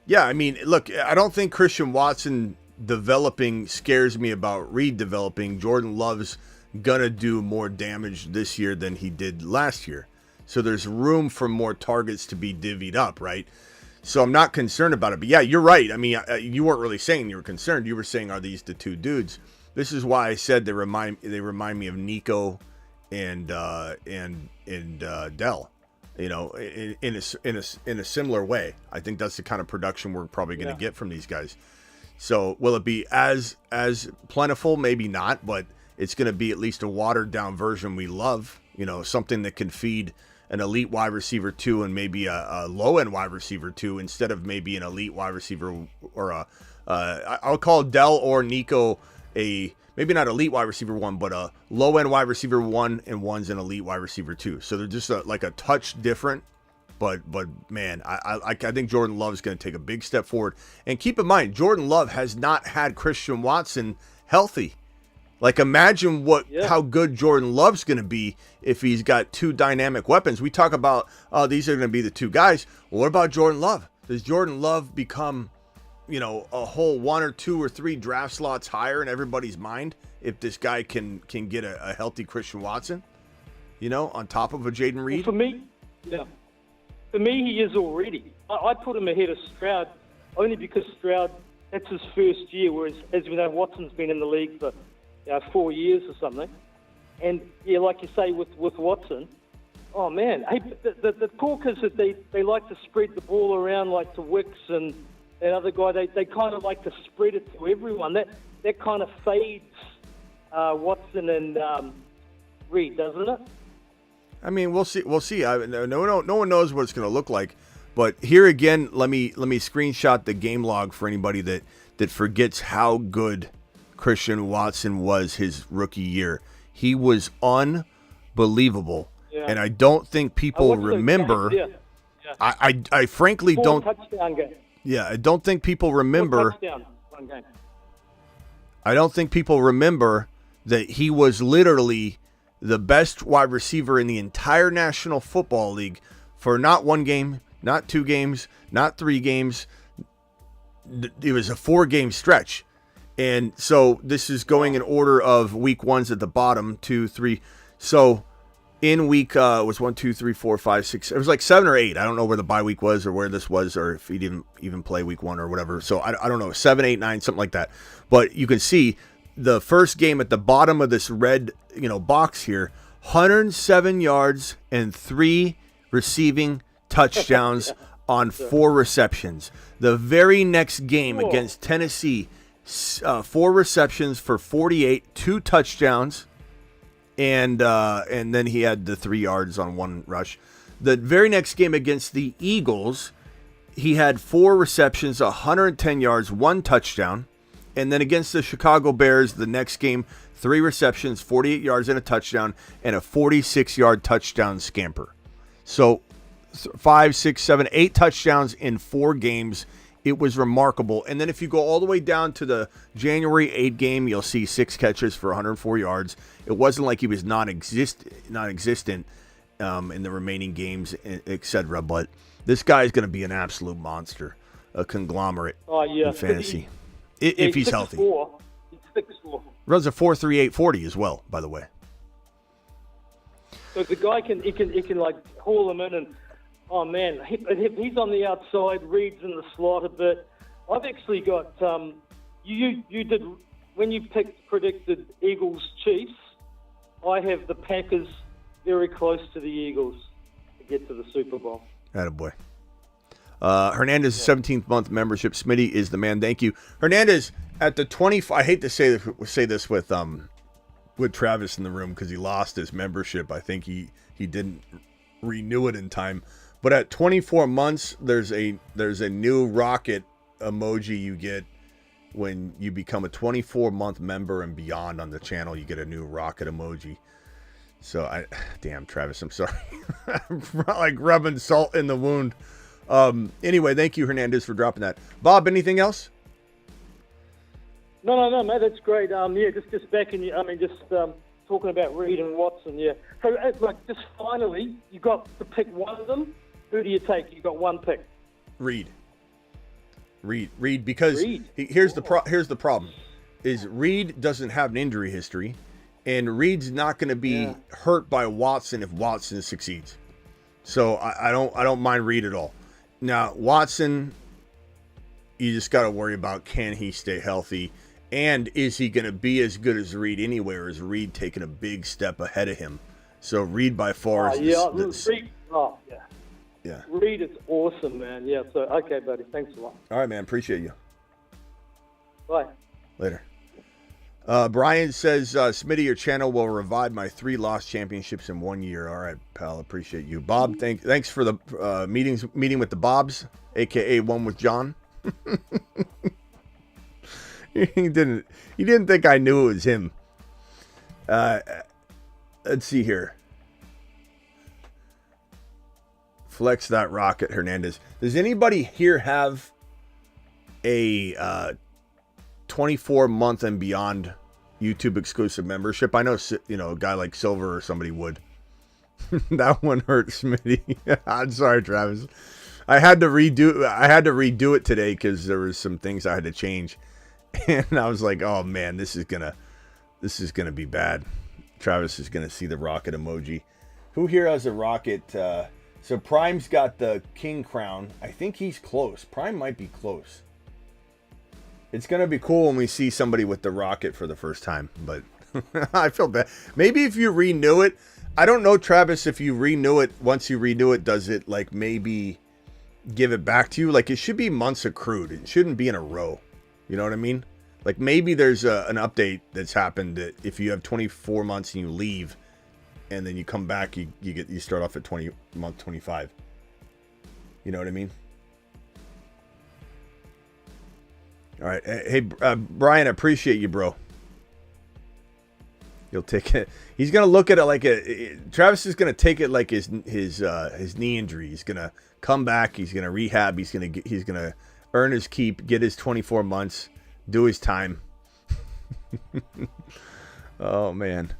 yeah. I mean, look, I don't think Christian Watson developing scares me about Reed developing. Jordan Love's gonna do more damage this year than he did last year. So there's room for more targets to be divvied up, right? So I'm not concerned about it. But yeah, you're right. I mean, you weren't really saying you were concerned. You were saying, are these the two dudes? This is why I said they remind me of Nico and Dell. In a similar way. I think that's the kind of production we're probably going to get from these guys. So will it be as plentiful? Maybe not, but it's going to be at least a watered down version we love. Something that can feed an elite wide receiver 2 and maybe a low end wide receiver 2 instead of maybe an elite wide receiver or I'll call Dell or Nico maybe not elite wide receiver 1, but a low end wide receiver 1 and one's an elite wide receiver 2. So they're just like a touch different. But man, I think Jordan Love is going to take a big step forward. And keep in mind, Jordan Love has not had Christian Watson healthy. Like, imagine how good Jordan Love's going to be if he's got two dynamic weapons. We talk about, these are going to be the two guys. Well, what about Jordan Love? Does Jordan Love become, a whole 1 or 2 or 3 draft slots higher in everybody's mind if this guy can get a healthy Christian Watson, on top of a Jaden Reed? Well, for me, he is already. I put him ahead of Stroud only because Stroud, that's his first year, whereas, as we know, Watson's been in the league for 4 years or something. And, yeah, like you say with Watson, oh, man, hey, the Corkers, that they like to spread the ball around like to Wicks and that other guy. They kind of like to spread it to everyone. That kind of fades Watson and Reed, doesn't it? I mean, we'll see. No one knows what it's going to look like. But here again, let me screenshot the game log for anybody that forgets how good Christian Watson was his rookie year. He was unbelievable. Yeah. And I don't think people remember. Yeah. I frankly don't. Touchdown game. Yeah, I don't think people remember. One game. I don't think people remember that he was literally the best wide receiver in the entire National Football League for not 1 game, not 2 games, not 3 games. It was a 4-game stretch. And so this is going in order of week 1's at the bottom, 2, 3. So in week was 1, 2, 3, 4, 5, 6. It was like 7 or 8. I don't know where the bye week was or where this was or if he didn't even play week 1 or whatever. So I don't know, 7, 8, 9, something like that. But you can see the first game at the bottom of this red, box here, 107 yards and 3 receiving touchdowns on 4 receptions. The very next game against Tennessee, 4 receptions for 48, 2 touchdowns, and then he had the 3 yards on 1 rush. The very next game against the Eagles, he had 4 receptions, 110 yards, 1 touchdown. And then against the Chicago Bears, the next game, 3 receptions, 48 yards and a touchdown, and a 46-yard touchdown scamper. So 5, 6, 7, 8 touchdowns in 4 games. It was remarkable. And then if you go all the way down to the January 8 game, you'll see 6 catches for 104 yards. It wasn't like he was non-existent in the remaining games, etc. But this guy's going to be an absolute monster, a conglomerate in fantasy, if he's healthy. He's 6'4". Runs a 4.38 40 as well, by the way. So the guy can like haul him in, and oh man, he's on the outside. Reed's in the slot a bit. I've actually got you did when you predicted Eagles Chiefs. I have the Packers very close to the Eagles to get to the Super Bowl. Attaboy. Hernandez, 17th month membership. Smitty is the man. Thank you, Hernandez. At the 20, I hate to say this with Travis in the room because he lost his membership. I think he didn't renew it in time. But at 24 months, there's a new rocket emoji you get when you become a 24-month member and beyond on the channel. You get a new rocket emoji. So damn Travis, I'm sorry. I'm like rubbing salt in the wound. Anyway, thank you, Hernandez, for dropping that. Bob, anything else? No, mate, that's great. Just backing you. I mean, just talking about Reed and Watson. Yeah. So, just finally, you got to pick one of them. Who do you take? You got one pick. Reed, because here's the problem: is Reed doesn't have an injury history, and Reed's not going to be hurt by Watson if Watson succeeds. So I don't mind Reed at all. Now Watson, you just got to worry about, can he stay healthy? And is he going to be as good as Reed anyway, or is Reed taking a big step ahead of him? So Reed by far is Reed. Oh, yeah. Yeah. Reed is awesome, man. Yeah, so, okay, buddy. Thanks a lot. All right, man. Appreciate you. Bye. Later. Brian says, Smitty, your channel will revive my 3 lost championships in 1 year. All right, pal. Appreciate you. Bob, thanks for the meeting with the Bobs, a.k.a. one with John. He didn't think I knew it was him. Let's see here. Flex that rocket, Hernandez. Does anybody here have a 24-month and beyond YouTube exclusive membership? I know, a guy like Silver or somebody would. That one hurts, Smitty. I'm sorry, Travis. I had to redo it today because there was some things I had to change. And I was like, oh man, this is gonna be bad. Travis is gonna see the rocket emoji. Who here has a rocket? So Prime's got the king crown. I think he's close. Prime might be close. It's gonna be cool when we see somebody with the rocket for the first time, but I feel bad. Maybe if you renew it, I don't know, Travis, if you renew it, once you renew it, does it like maybe give it back to you? Like it should be months accrued. It shouldn't be in a row. You know what I mean? Like maybe there's an update that's happened that if you have 24 months and you leave and then you come back, you start off at month 25. You know what I mean? All right. Hey, Brian, I appreciate you, bro. You'll take it. He's going to look at it like Travis is going to take it like his knee injury. He's going to come back. He's going to rehab. He's going to earn his keep, get his 24 months, do his time. Oh, man.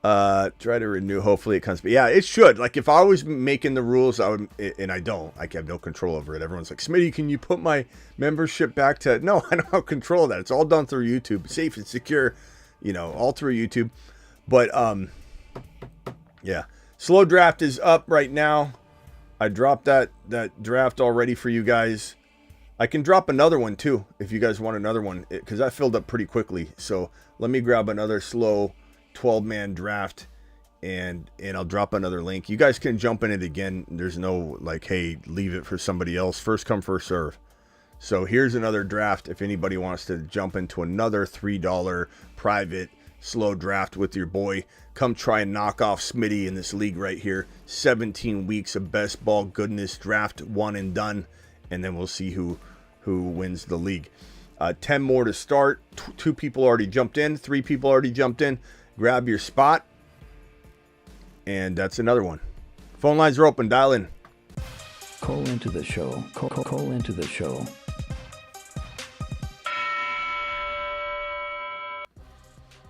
Try to renew. Hopefully it comes. But yeah, it should. Like if I was making the rules, I would, and I don't. I have no control over it. Everyone's like, Smitty, can you put my membership back to... No, I don't have control of that. It's all done through YouTube. Safe and secure, all through YouTube. But, yeah. Slow draft is up right now. I dropped that draft already for you guys. I can drop another one too if you guys want another one, because I filled up pretty quickly. So let me grab another slow 12-man draft and I'll drop another link. You guys can jump in it again. There's no like, hey, leave it for somebody else. First come, first serve. So here's another draft if anybody wants to jump into another $3 private slow draft with your boy. Come try and knock off Smitty in this league right here. 17 weeks of best ball goodness, draft one and done, and then we'll see who wins the league. 10 more to start. 2 people already jumped in. 3 people already jumped in. Grab your spot. And that's another one. Phone lines are open. Dial in. Call into the show. Call into the show.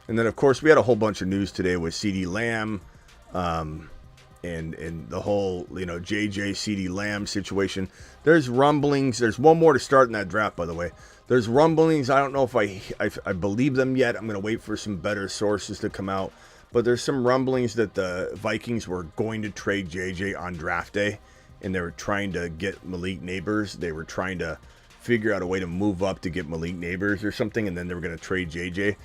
And then, of course, we had a whole bunch of news today with CeeDee Lamb and the whole, JJ CeeDee Lamb situation. There's rumblings. There's one more to start in that draft, by the way. There's rumblings. I don't know if I believe them yet. I'm going to wait for some better sources to come out. But there's some rumblings that the Vikings were going to trade JJ on draft day, and they were trying to get Malik Neighbors. They were trying to figure out a way to move up to get Malik Neighbors or something, and then they were going to trade JJ.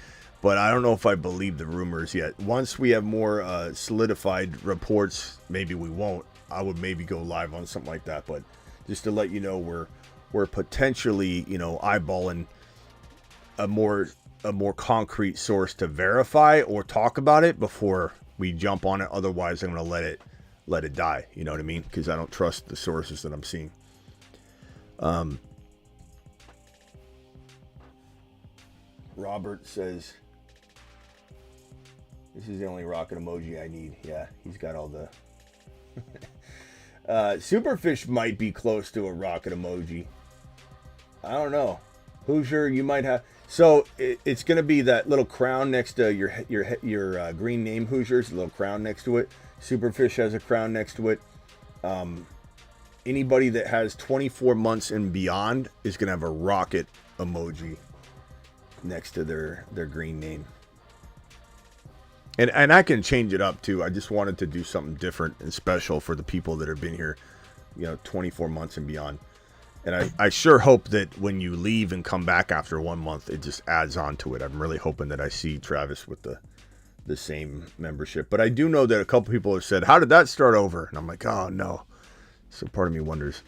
But I don't know if I believe the rumors yet. Once we have more solidified reports, maybe we won't. I would maybe go live on something like that. But just to let you know, we're potentially, eyeballing a more concrete source to verify or talk about it before we jump on it. Otherwise, I'm going to let it die. You know what I mean? Because I don't trust the sources that I'm seeing. Robert says, this is the only rocket emoji I need. Yeah, he's got all the... Superfish might be close to a rocket emoji. I don't know. Hoosier, you might have... So, it's going to be that little crown next to your green name, Hoosiers. A little crown next to it. Superfish has a crown next to it. Anybody that has 24 months and beyond is going to have a rocket emoji next to their green name. And I can change it up too. I just wanted to do something different and special for the people that have been here, 24 months and beyond. And I sure hope that when you leave and come back after 1 month, it just adds on to it. I'm really hoping that I see Travis with the same membership. But I do know that a couple people have said, how did that start over? And I'm like, oh no. So part of me wonders.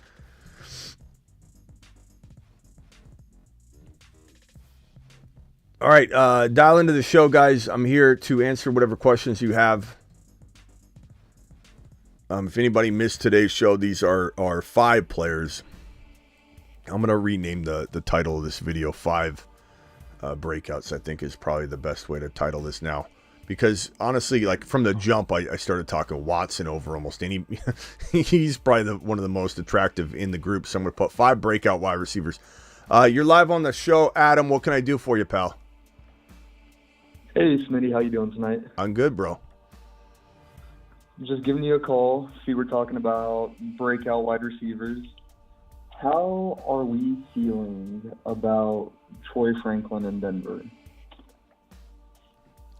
All right, dial into the show, guys. I'm here to answer whatever questions you have. If anybody missed today's show, these are 5 players. I'm going to rename the title of this video 5 Breakouts, I think is probably the best way to title this now. Because, honestly, like from the jump, I started talking Watson over almost any... he's probably one of the most attractive in the group. So I'm going to put 5 breakout wide receivers. You're live on the show. Adam, what can I do for you, pal? Hey, Smitty, how you doing tonight? I'm good, bro. Just giving you a call. See, we're talking about breakout wide receivers. How are we feeling about Troy Franklin in Denver?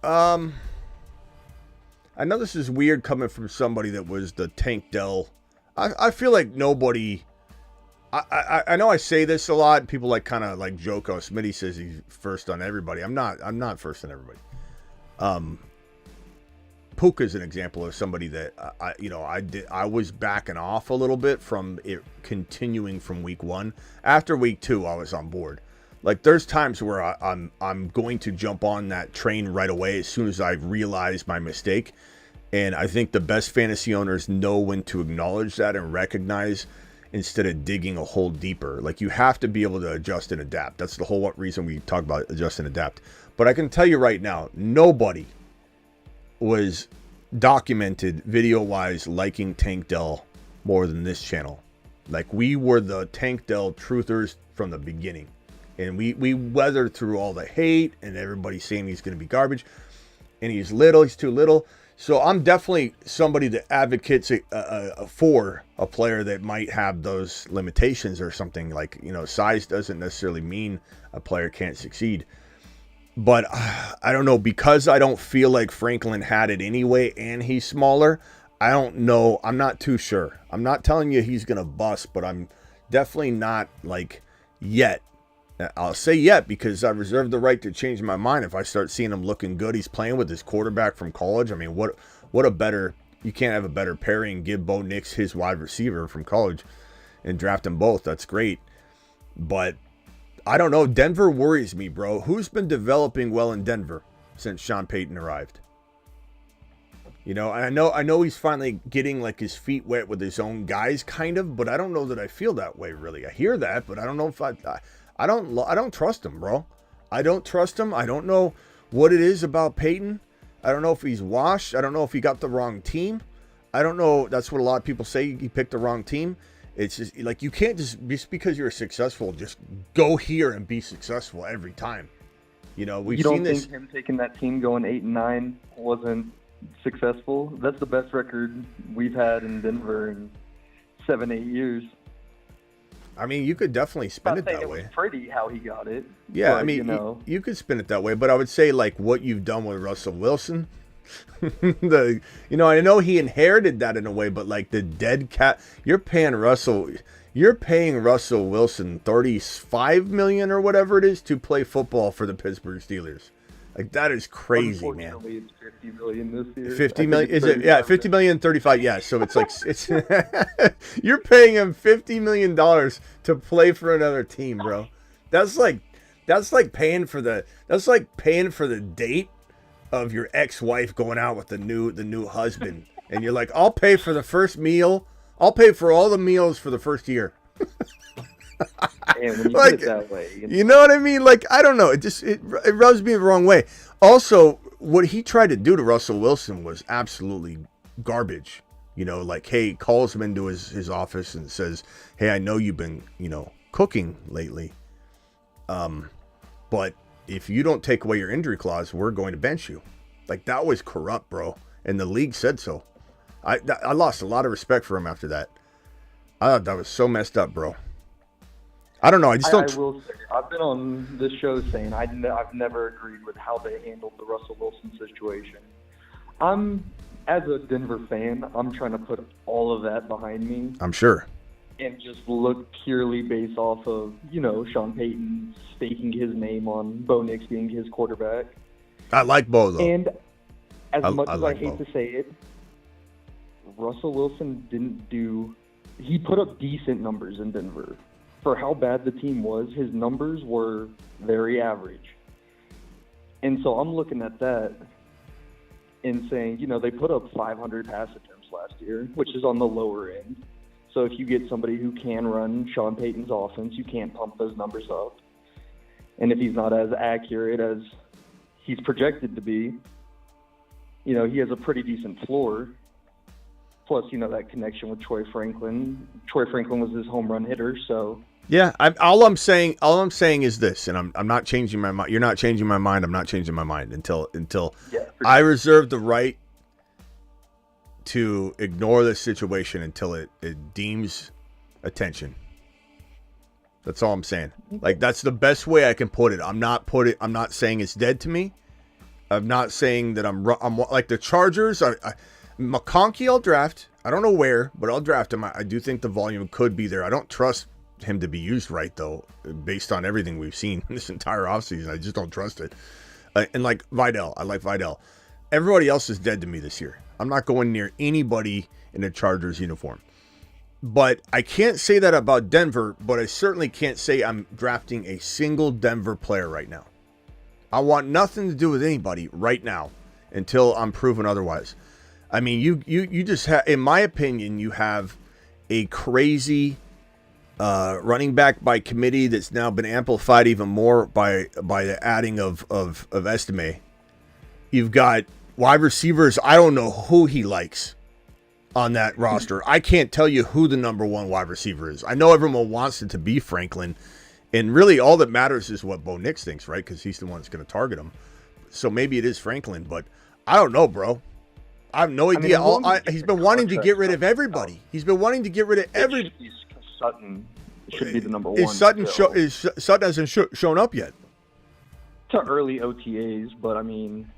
I know this is weird coming from somebody that was the Tank Dell. I feel like nobody... I know I say this a lot. People kind of joke. Oh, Smitty says he's first on everybody. I'm not first on everybody. Puka is an example of somebody that I was backing off a little bit from it continuing from week 1. After week 2, I was on board. Like there's times where I'm going to jump on that train right away as soon as I realize my mistake. And I think the best fantasy owners know when to acknowledge that and recognize instead of digging a hole deeper. Like you have to be able to adjust and adapt. That's the whole reason we talk about adjust and adapt. But I can tell you right now, nobody was documented video-wise liking Tank Dell more than this channel. Like we were the Tank Dell truthers from the beginning. And we weathered through all the hate and everybody saying he's going to be garbage. And he's too little. So I'm definitely somebody that advocates for a player that might have those limitations or something. Like, size doesn't necessarily mean a player can't succeed. But I don't know, because I don't feel like Franklin had it anyway and he's smaller, I don't know. I'm not too sure. I'm not telling you he's going to bust, but I'm definitely not yet. I'll say yet because I reserve the right to change my mind if I start seeing him looking good. He's playing with his quarterback from college. I mean, what a better... You can't have a better pairing. Give Bo Nix his wide receiver from college and draft them both. That's great. But I don't know. Denver worries me, bro. Who's been developing well in Denver since Sean Payton arrived? And I know he's finally getting his feet wet with his own guys, kind of, but I don't know that I feel that way, really. I hear that, but I don't know if I don't trust him, bro. I don't trust him. I don't know what it is about Peyton. I don't know if he's washed. I don't know if he got the wrong team. I don't know. That's what a lot of people say. He picked the wrong team. It's just like you can't just because you're successful, just go here and be successful every time. You know, we've seen this. You don't think him taking that team going 8-9 wasn't successful? That's the best record we've had in Denver in 7-8 years. I mean, you could definitely spin it that way. It was pretty how he got it. Yeah, but, I mean, you could spin it that way, but I would say like what you've done with Russell Wilson. I know he inherited that in a way, but like the dead cat, you're paying Russell Wilson $35 million or whatever it is to play football for the Pittsburgh Steelers. Like that is crazy, man. Unfortunately, it's $50 million this year. 50 million is it? Yeah, 50 million, 35. Yeah, so it's like it's you're paying him $50 million to play for another team, bro. That's like paying for the date of your ex-wife going out with the new husband, and you're like, I'll pay for the first meal. I'll pay for all the meals for the first year. And when you put it that way, you know what I mean? Like, I don't know. It rubs me the wrong way. Also, what he tried to do to Russell Wilson was absolutely garbage. You know, like, hey, calls him into his office and says, hey, I know you've been, cooking lately. But if you don't take away your injury clause, we're going to bench you. Like, that was corrupt, bro. And the league said so. I lost a lot of respect for him after that. I thought that was so messed up, bro. I don't know. I will say, I've been on this show saying I've never agreed with how they handled the Russell Wilson situation. As a Denver fan, I'm trying to put all of that behind me. I'm sure. And just look purely based off of, Sean Payton staking his name on Bo Nix being his quarterback. I like Bo, though. And as much as I hate Bo. to say it, Russell Wilson he put up decent numbers in Denver. For how bad the team was, his numbers were very average. And so I'm looking at that and saying, they put up 500 pass attempts last year, which is on the lower end. So if you get somebody who can run Sean Payton's offense, you can't pump those numbers up. And if he's not as accurate as he's projected to be, he has a pretty decent floor. Plus, that connection with Troy Franklin. Troy Franklin was his home run hitter, so. Yeah, all I'm saying is this, and I'm not changing my mind. You're not changing my mind. I'm not changing my mind until I reserve the right to ignore this situation until it deems attention. That's all I'm saying. Like, that's the best way I can put it. I'm not saying it's dead to me. I'm not saying that I'm like the Chargers. McConkey I'll draft. I don't know where, but I'll draft him. I do think the volume could be there. I don't trust him to be used right, though, based on everything we've seen this entire offseason. I just don't trust it. And like Vidal, I like Vidal. Everybody else is dead to me this year. I'm not going near anybody in a Chargers uniform. But I can't say that about Denver, but I certainly can't say I'm drafting a single Denver player right now. I want nothing to do with anybody right now until I'm proven otherwise. I mean, you just have, in my opinion, you have a crazy running back by committee that's now been amplified even more by the adding of Estime. You've got wide receivers. I don't know who he likes on that roster. I can't tell you who the number one wide receiver is. I know everyone wants it to be Franklin, and really all that matters is what Bo Nix thinks, right? Because he's the one that's going to target him. So maybe it is Franklin, but I don't know, bro. I have no idea. He's been wanting to get rid of everybody. He's been wanting to get rid of everybody. Sutton should be the number one. Sutton hasn't shown up yet. To early OTAs, but I mean,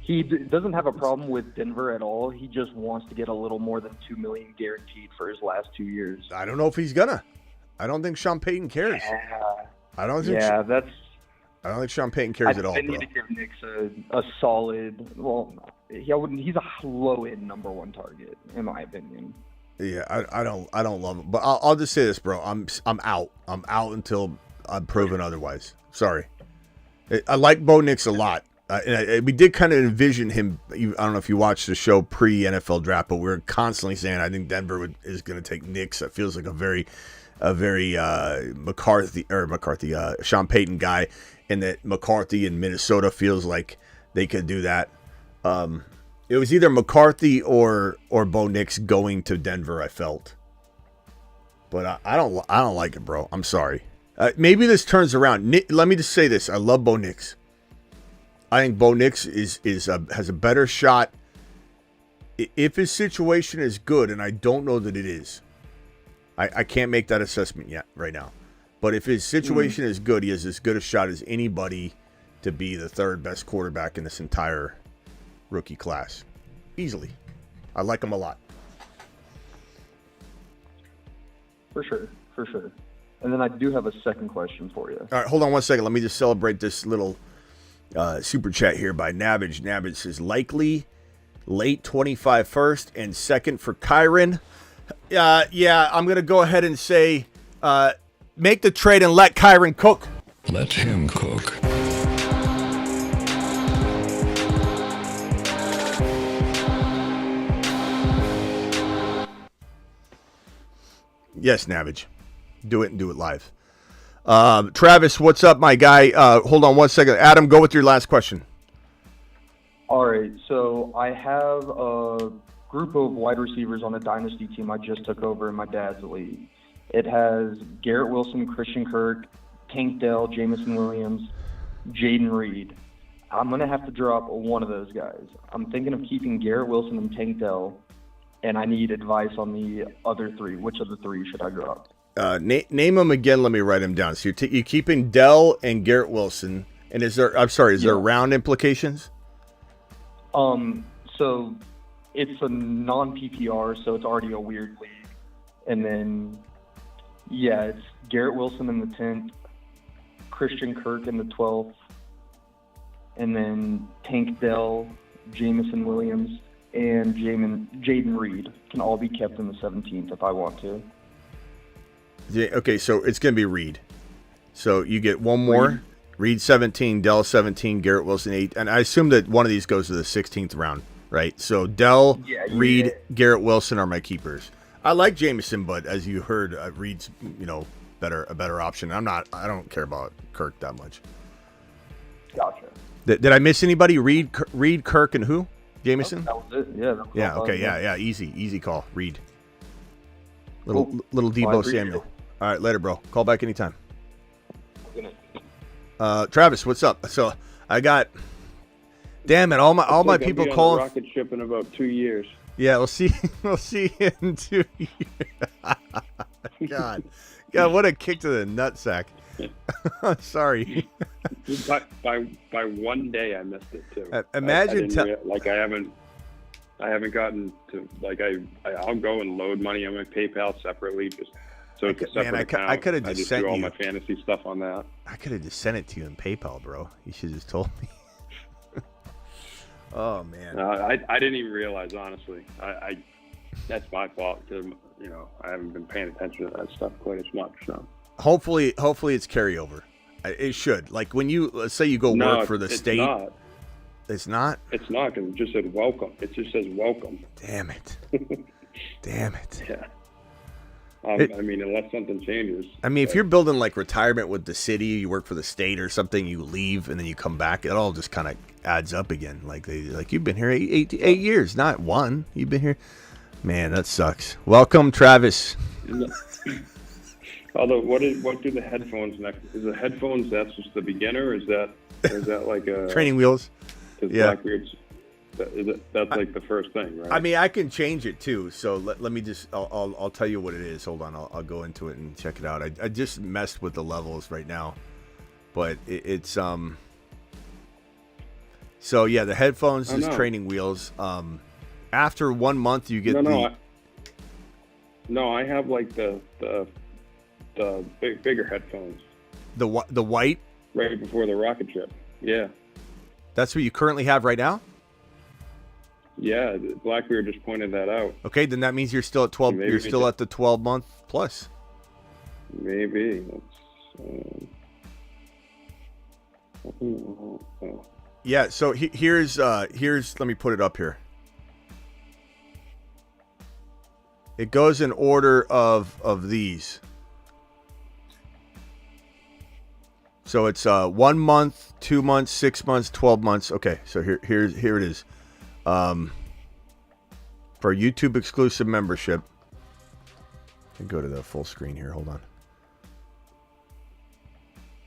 he doesn't have a problem with Denver at all. He just wants to get a little more than $2 million guaranteed for his last 2 years. I don't know if he's gonna. I don't think Sean Payton cares. I don't think Sean Payton cares at all. They need to give Nix a solid. Well, he's a low end number one target in my opinion. Yeah, I don't love him, but I'll just say this, bro. I'm out. I'm out until I'm proven otherwise. Sorry. I like Bo Nix a lot. We did kind of envision him. I don't know if you watched the show pre-NFL draft, but we were constantly saying I think Denver is going to take Knicks. That feels like a very Sean Payton guy, and that McCarthy in Minnesota feels like they could do that. It was either McCarthy or Bo Nix going to Denver. I felt, but I don't like it, bro. I'm sorry. Maybe this turns around. Let me just say this: I love Bo Nix. I think Bo Nix has a better shot if his situation is good, and I don't know that it is. I can't make that assessment yet right now. But if his situation is good, he has as good a shot as anybody to be the third best quarterback in this entire rookie class. Easily. I like him a lot. For sure. And then I do have a second question for you. All right, hold on one second. Let me just celebrate this little super chat here by Navage. Navage says, likely late 25 first and second for Kyron. Yeah, I'm going to go ahead and say make the trade and let Kyron cook. Let him cook. Yes, Navage. Do it and do it live. Travis, what's up, my guy? Hold on one second. Adam, go with your last question. All right, so I have a group of wide receivers on a dynasty team I just took over in my dad's league. It has Garrett Wilson, Christian Kirk, Tank Dell, Jameson Williams, Jaden Reed. I'm going to have to drop one of those guys. I'm thinking of keeping Garrett Wilson and Tank Dell, and I need advice on the other three. Which of the three should I drop? Name them again. Let me write them down. So you're keeping Dell and Garrett Wilson. And is there round implications? So it's a non-PPR, so it's already a weird league. And then, it's Garrett Wilson in the 10th, Christian Kirk in the 12th, and then Tank Dell, Jameson Williams, and Jaden Reed can all be kept in the 17th if I want to. Yeah, okay, so it's going to be Reed. So you get one more. Reed 17, Dell 17, Garrett Wilson 8. And I assume that one of these goes to the 16th round, right? So Dell, Reed, Garrett Wilson are my keepers. I like Jameson, but as you heard, Reed's a better option. I don't care about Kirk that much. Gotcha. Did I miss anybody? Reed, Kirk, and who? Jameson? That was it. Yeah. Okay. Yeah. Easy call. Reed. Little Debo Samuel. All right, later, bro. Call back anytime. Travis, what's up? So I got. Damn it! All my people calling. Rocket ship in about 2 years. Yeah, we'll see. We'll see in 2 years. God, what a kick to the nutsack. Sorry. by 1 day, I missed it too. Imagine I haven't gotten to I'll go and load money on my PayPal separately just so it's a separate account. I could have just sent do all you my fantasy stuff on that. I could have just sent it to you in PayPal, bro. You should have just told me. Oh man. I didn't even realize, honestly. I that's my fault because I haven't been paying attention to that stuff quite as much. So hopefully it's carryover. It should. Like when let's say you go work for the state. Not. It's not? It's not, because it just said welcome. It just says welcome. Damn it. Yeah. Unless something changes. If you're building like retirement with the city, you work for the state or something, you leave and then you come back, it all just kind of adds up again. Like you've been here 8 years, not one. You've been here. Man, that sucks. Welcome, Travis. Although, what do the headphones next? Is the headphones that's just the beginner? Or is that like a training wheels? Yeah. That's like the first thing, right? I can change it too. So let me just, I'll tell you what it is. Hold on. I'll go into it and check it out. I just messed with the levels right now, but it's, so yeah, the headphones is training wheels. After 1 month you get I have like the bigger headphones. The white? Right before the rocket ship. Yeah. That's what you currently have right now? Yeah, Blackbeard just pointed that out. Okay, then that means you're still at 12. You're still at the 12-month plus. Maybe. Yeah, so here's let me put it up here. It goes in order of these. So it's 1 month, 2 months, 6 months, 12 months. Okay, so here it is. For YouTube exclusive membership. Can go to the full screen here. Hold on.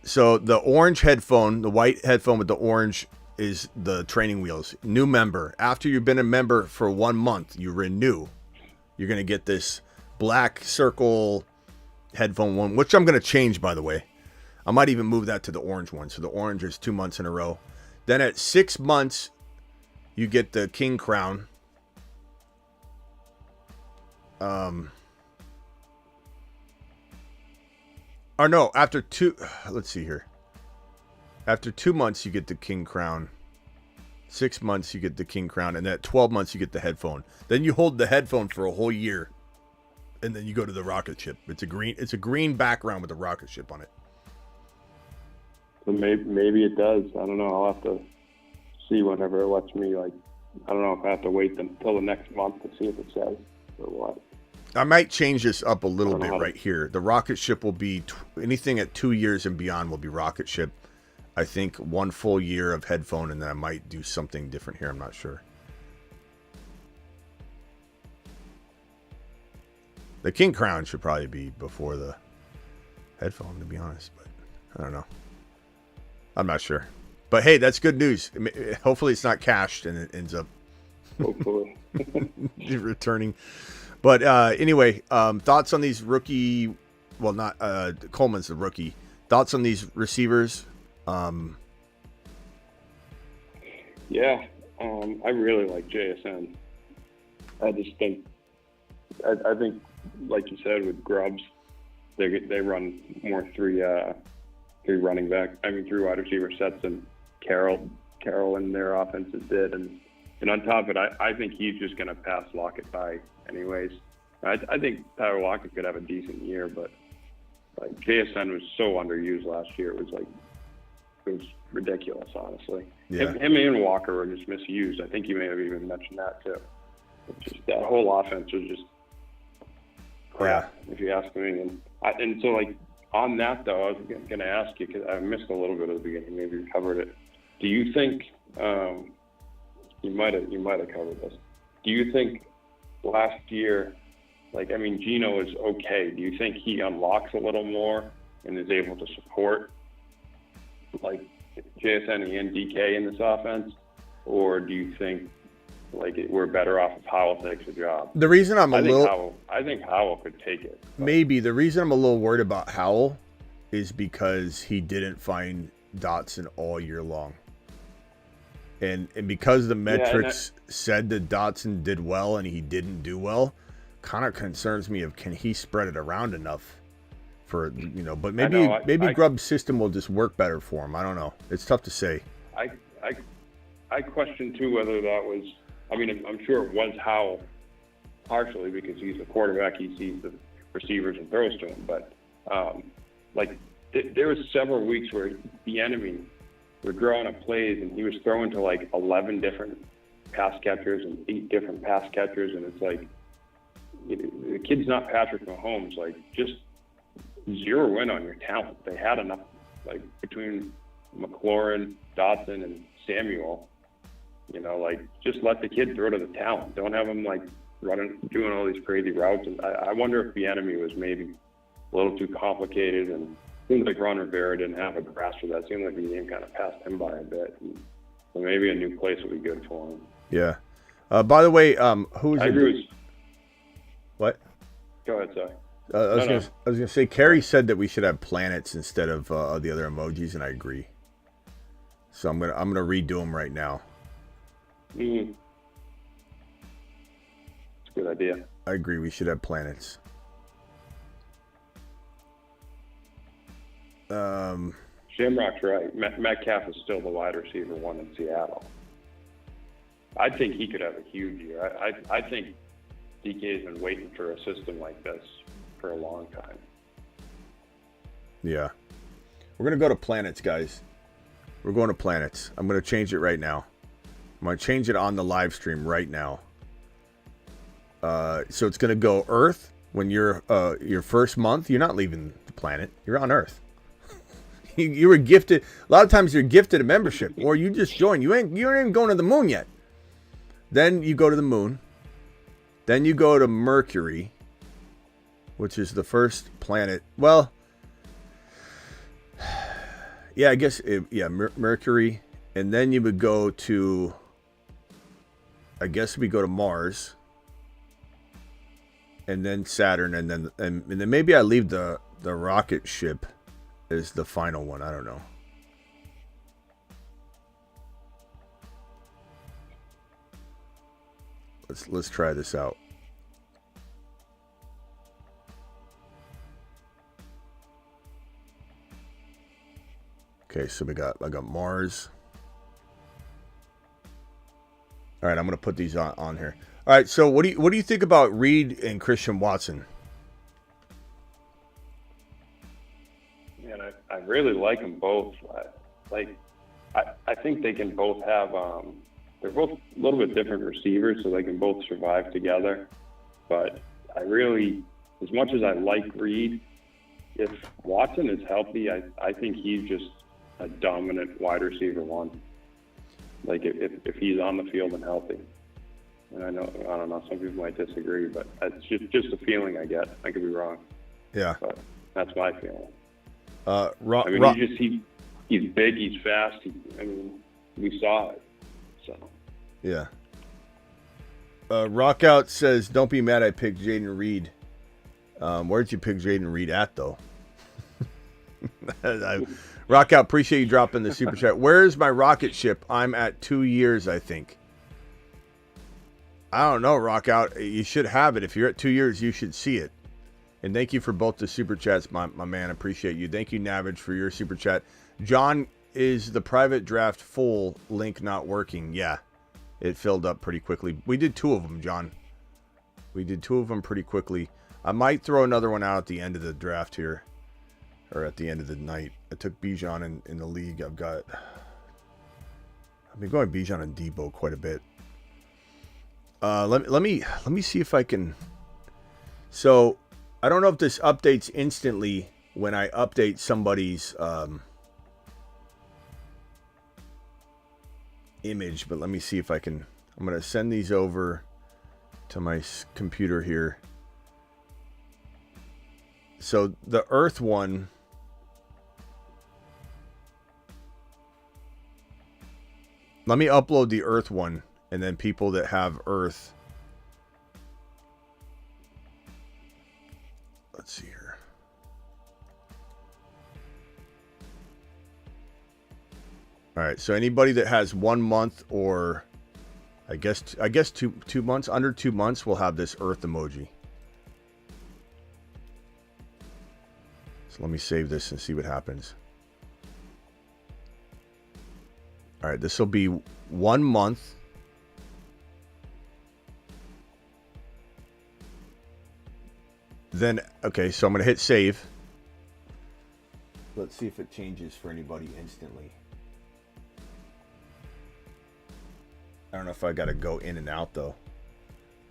So the orange headphone, the white headphone with the orange, is the training wheels. New member. After you've been a member for 1 month, you renew. You're going to get this black circle headphone one, which I'm going to change, by the way. I might even move that to the orange one. So the orange is 2 months in a row. Then at 6 months, you get the King Crown. Or no, after let's see here. After 2 months, you get the King Crown. 6 months, you get the King Crown. And then at 12 months, you get the headphone. Then you hold the headphone for a whole year. And then you go to the rocket ship. It's a green background with a rocket ship on it. So maybe it does. I don't know. I'll have to see whenever it lets me. Like, I don't know if I have to wait until the next month to see if it says or what. I might change this up a little bit right here. The rocket ship will be anything at 2 years and beyond will be rocket ship. I think 1 full year of headphone, and then I might do something different here. I'm not sure. The King Crown should probably be before the headphone, to be honest, but I don't know. I'm not sure. But hey, that's good news. Hopefully it's not cashed and it ends up hopefully returning. But anyway, thoughts on these rookie, well, not Coleman's the rookie. Thoughts on these receivers? Yeah, I really like JSN. I just think, I think, like you said, with Grubbs, they run more three running back. I mean, 3 wide receiver sets than Carroll and their offenses did, and on top of it, I think he's just going to pass Lockett by anyways. I think Tyler Lockett could have a decent year, but like JSN was so underused last year. It was ridiculous, honestly. Yeah. Him and Walker were just misused. I think you may have even mentioned that too. It's just that whole offense was just crap, if you ask me. And so, like, on that though, I was going to ask you, because I missed a little bit at the beginning. Maybe you covered it. Do you think you might have covered this? Do you think last year, like, I mean, Geno is okay. Do you think he unlocks a little more and is able to support, like, JSN and DK in this offense? Or do you think, like, we're better off if Howell takes a job? The reason I think Howell could take it. Maybe. The reason I'm a little worried about Howell is because he didn't find Dotson all year long. And because the metrics said that Dotson did well and he didn't do well, kind of concerns me of, can he spread it around enough for, you know, but maybe Grubb's system will just work better for him. I don't know. It's tough to say. I question too whether that was, I mean, I'm sure it was Howell partially because he's the quarterback, he sees the receivers and throws to him, but there was several weeks where the enemy were drawing up plays and he was throwing to like 11 different pass catchers and 8 different pass catchers, and it's like, the kid's not Patrick Mahomes. Like, just zero in on your talent. They had enough, like, between McLaurin, Dotson, and Samuel, you know, like, just let the kid throw to the talent. Don't have him, like, doing all these crazy routes. And I wonder if the enemy was maybe a little too complicated, and it seems like Ron Rivera didn't have a grasp for that. It seemed like the game kind of passed him by a bit. And so maybe a new place would be good for him. Yeah. By the way, who's I agree with... What? Go ahead, sorry. I was gonna say, Carrie said that we should have planets instead of the other emojis, and I agree. So I'm gonna redo them right now. Mm-hmm. It's a good idea. I agree. We should have planets. Shamrock's right. Metcalf is still the wide receiver 1 in Seattle. I think he could have a huge year. I think DK's been waiting for a system like this for a long time. Yeah. We're going to go to planets, guys. We're going to planets. I'm going to change it right now. I'm going to change it on the live stream right now. So it's going to go Earth when you're your first month. You're not leaving the planet. You're on Earth. You were gifted. A lot of times you're gifted a membership, or you just join. You ain't even going to the moon yet. Then you go to the moon. Then you go to Mercury, which is the first planet. Well, yeah, I guess Mercury, and then you would go to. I guess we go to Mars, and then Saturn, and then maybe I leave the rocket ship as the final one. I don't know. Let's try this out. Okay, so I got Mars. All right, I'm gonna put these on here. All right, so what do you think about Reed and Christian Watson? Man, I really like them both. I think they can both have. They're both a little bit different receivers, so they can both survive together. But I really, as much as I like Reed, if Watson is healthy, I think he's just a dominant wide receiver one. Like if he's on the field and healthy. And I don't know, some people might disagree, but it's just a feeling I get. I could be wrong. Yeah. But that's my feeling. He's big, he's fast. We saw it. So. Yeah. Rockout says, "Don't be mad I picked Jaden Reed." Where'd you pick Jaden Reed at, though? Rockout, appreciate you dropping the super chat. Where's my rocket ship? I'm at 2 years, I think. I don't know, Rockout. You should have it. If you're at 2 years, you should see it. And thank you for both the super chats, my man. Appreciate you. Thank you, Navage, for your super chat. John, is the private draft full link not working? Yeah, it filled up pretty quickly. We did 2 of them, John. We did 2 of them pretty quickly. I might throw another one out at the end of the draft here, or at the end of the night. I took Bijan in the league. I've been going Bijan and Debo quite a bit. Let me see if I can. So I don't know if this updates instantly when I update somebody's image, but let me see if I can. I'm going to send these over to my computer here. So the Earth one, let me upload the Earth one, and then people that have Earth. Let's see here. All right, so anybody that has 1 month, or I guess 2 months, under 2 months, will have this Earth emoji. So let me save this and see what happens. All right, this will be 1 month. Then, okay, so I'm going to hit save. Let's see if it changes for anybody instantly. I don't know if I got to go in and out, though.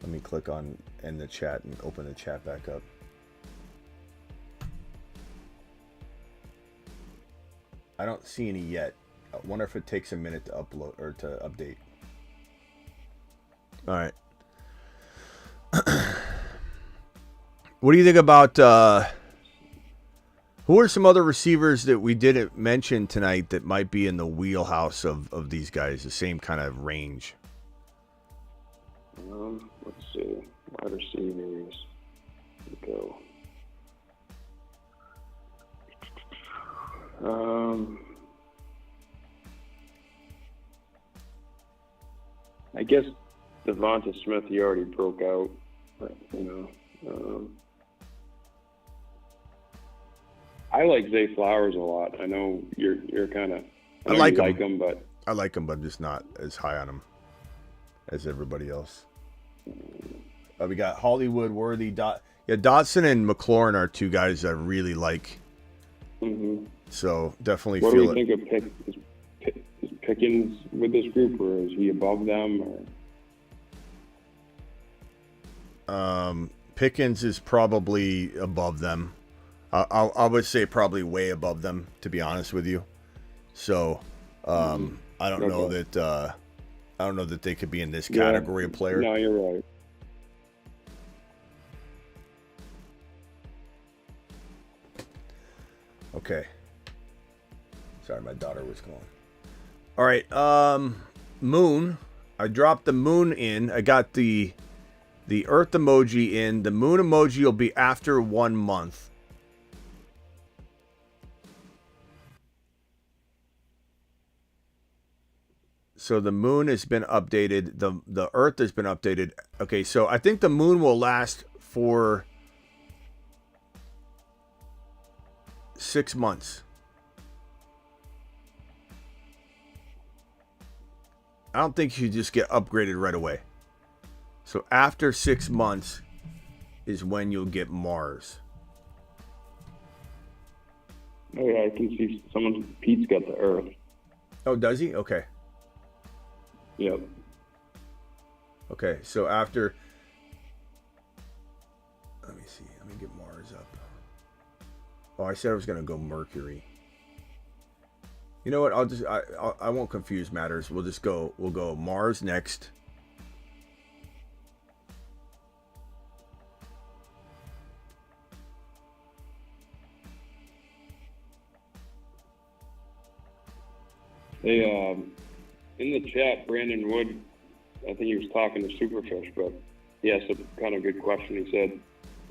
Let me click on end the chat and open the chat back up. I don't see any yet. I wonder if it takes a minute to upload or to update. All right. What do you think about who are some other receivers that we didn't mention tonight that might be in the wheelhouse of these guys, the same kind of range? Let's see. Wide receivers. Go. I guess Devonta Smith, he already broke out. But, I like Zay Flowers a lot. I know you're kind of. I like him, but I like him, but I'm just not as high on him as everybody else. We got Hollywood, Worthy, Dotson and McLaurin are 2 guys I really like. Mm-hmm. So definitely what feel do we think of Pickens with this group, or is he above them? Or? Pickens is probably above them. I would say probably way above them, to be honest with you. So I don't know that they could be in this category of player. No, you're right. Okay. Sorry, my daughter was calling. All right, moon. I dropped the moon in. I got the earth emoji in. The moon emoji will be after 1 month. So the moon has been updated. The earth has been updated. Okay, so I think the moon will last for 6 months. I don't think you just get upgraded right away. So after 6 months is when you'll get Mars. Oh yeah, I can see Pete's got the Earth. Oh, does he? Okay. Yep. Okay, so after... Let me see. Let me get Mars up. Oh, I said I was going to go Mercury. You know what? I won't confuse matters. We'll go Mars next. Hey, in the chat, Brandon Wood, I think he was talking to Superfish, but he asked a kind of good question. He said,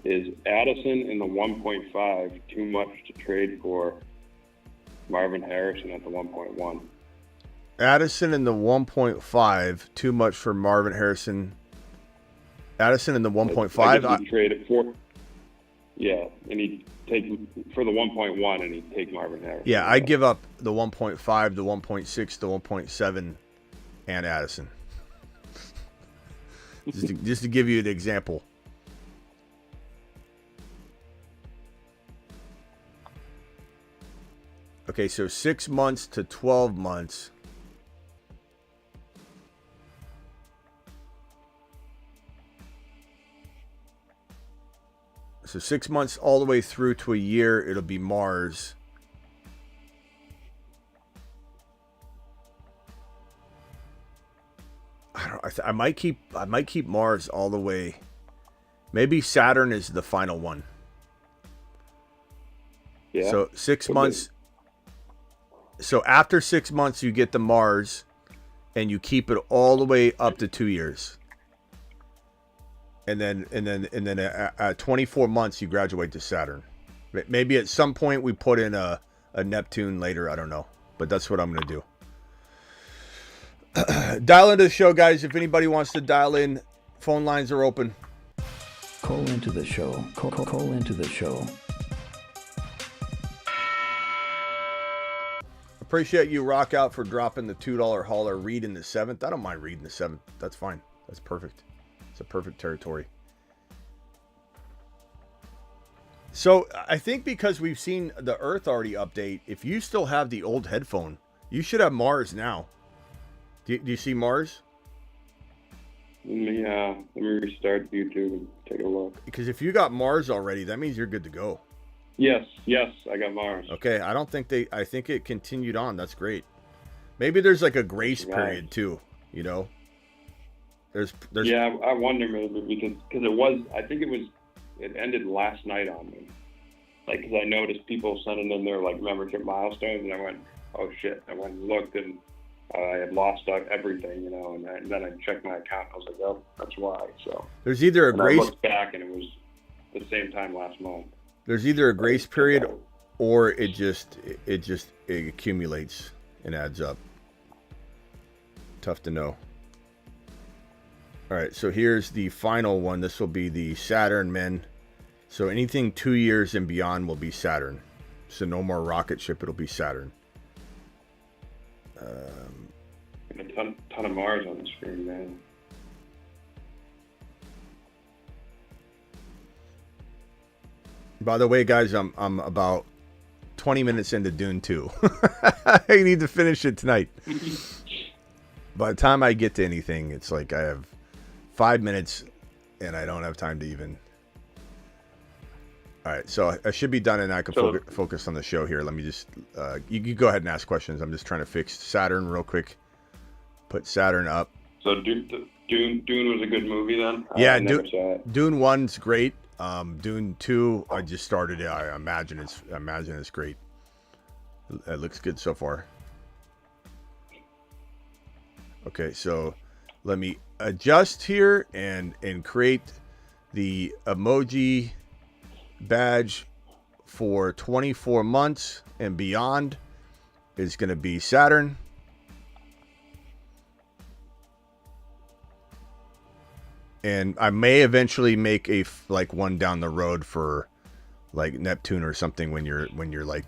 is Addison in the 1.5 too much to trade for Marvin Harrison at the 1.1? Addison in the 1.5, too much for Marvin Harrison. Addison in the 1.5? Trade it for... Yeah, and he'd take for the 1.1 and he'd take Marvin Harrison. Yeah, I'd give up the 1.5, the 1.6, the 1.7, and Addison. just to give you an example. Okay, so 6 months to 12 months. So 6 months all the way through to a year, it'll be Mars. I might keep Mars all the way. Maybe Saturn is the final one. Yeah. So 6 months. So after 6 months, you get the Mars, and you keep it all the way up to 2 years. And then at 24 months, you graduate to Saturn. Maybe at some point we put in a Neptune later. I don't know, but that's what I'm going to do. Dial into the show, guys. If anybody wants to dial in, phone lines are open. Call into the show. Call into the show. Appreciate you, Rock Out, for dropping the $2 hauler. Reed in the 7th. I don't mind reading the 7th. That's fine. That's perfect. It's a perfect territory. So I think because we've seen the Earth already update, if you still have the old headphone, you should have Mars now. Do you see Mars? Yeah, let me restart YouTube and take a look. Because if you got Mars already, that means you're good to go. Yes, I got Mars. Okay, I think it continued on. That's great. Maybe there's like a grace period too, you know? There's Yeah, I wonder maybe because it ended last night on me. Like, because I noticed people sending in their like membership milestones, and I went, oh shit. I went and looked, and I had lost everything, you know, and then I checked my account, and I was like, oh, that's why. So there's either a grace. I looked back, and it was the same time last month. There's either a grace period, or it accumulates and adds up. Tough to know. All right, so here's the final one. This will be the Saturn men. So anything 2 years and beyond will be Saturn. So no more rocket ship, it'll be Saturn. A ton of Mars on the screen, man. By the way, guys, I'm about 20 minutes into Dune 2. I need to finish it tonight. By the time I get to anything, it's like I have 5 minutes and I don't have time to even. All right, so I should be done and I can focus on the show here. Let me just, you go ahead and ask questions. I'm just trying to fix Saturn real quick. Put Saturn up. So Dune was a good movie then? Yeah, I never saw it. Dune 1's great. Dune 2, I just started it. I imagine it's great. It looks good so far. Okay, so let me adjust here and create the emoji badge for 24 months and beyond. Is going to be Saturn. And I may eventually make one down the road for like Neptune or something when you're like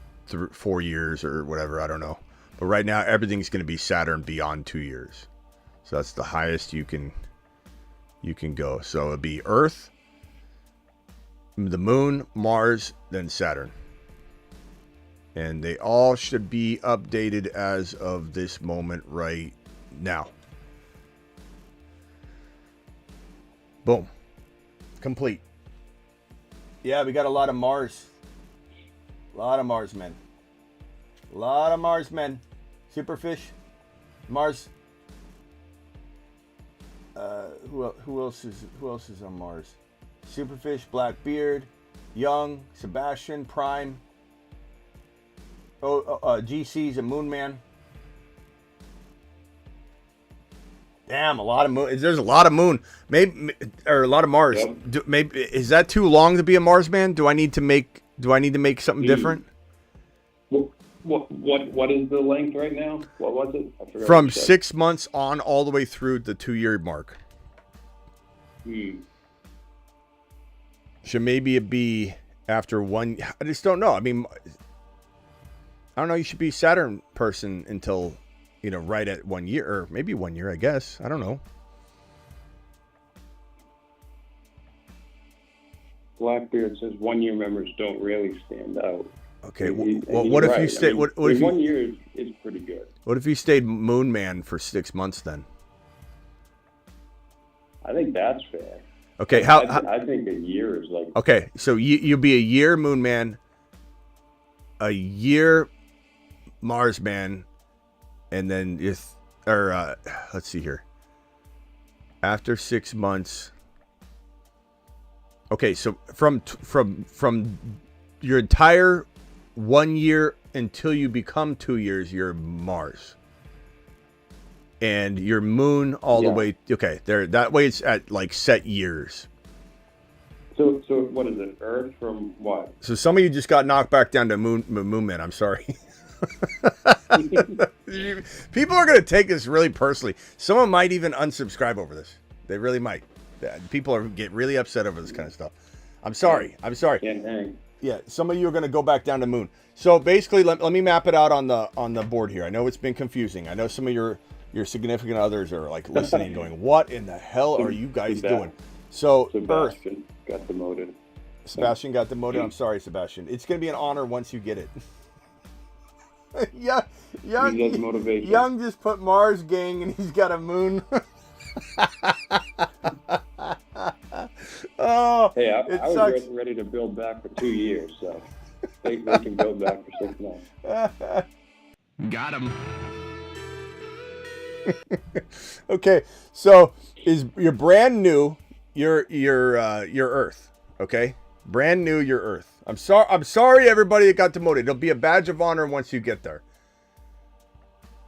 4 years or whatever. I don't know. But right now everything's going to be Saturn beyond 2 years. So that's the highest you can go. So it'll be Earth, the Moon, Mars, then Saturn. And they all should be updated as of this moment right now. Boom. Complete. Yeah, we got a lot of Mars. A lot of Mars men. A lot of Mars men. Superfish. Mars. Who else is on Mars? Superfish, Blackbeard, Young, Sebastian, Prime. GC's a Moon Man. Damn, a lot of moon. There's a lot of moon, maybe, or a lot of Mars. Yep. Maybe is that too long to be a Mars man? Do I need to make something different? What is the length right now? What was it? I forgot. From 6 months on all the way through the 2-year mark. Should maybe it be after one? I just don't know. I mean, I don't know. You should be Saturn person until, right at 1 year, or maybe 1 year, I guess. I don't know. Blackbeard says 1 year members don't really stand out. Okay, what if you stayed? What if 1 year is pretty good. What if you stayed Moon Man for 6 months then? I think that's fair. Okay, I think a year is like. Okay, so you'll be a year Moon Man, a year Mars Man, and then let's see here. After 6 months. Okay, so from your entire 1 year until you become 2 years, you're Mars. And your Moon all the way. Okay, there. That way it's at like set years. So what is it? Earth from what? So some of you just got knocked back down to Moon Man. I'm sorry. People are going to take this really personally. Someone might even unsubscribe over this. They really might. People get really upset over this kind of stuff. I'm sorry. Yeah, some of you are going to go back down to Moon. So basically, let me map it out on the board here. I know it's been confusing. I know some of your significant others are like listening, going, "What in the hell are you guys doing?" So Sebastian got demoted. Sebastian got demoted. I'm sorry, Sebastian. It's going to be an honor once you get it. Yeah, Young just put Mars Gang and he's got a Moon. Oh, hey, I was ready to build back for 2 years, so they can build back for 6 months. Got him. Okay, so you're brand new. You're Earth. Okay, brand new. You're Earth. I'm sorry, everybody that got demoted. It'll be a badge of honor once you get there.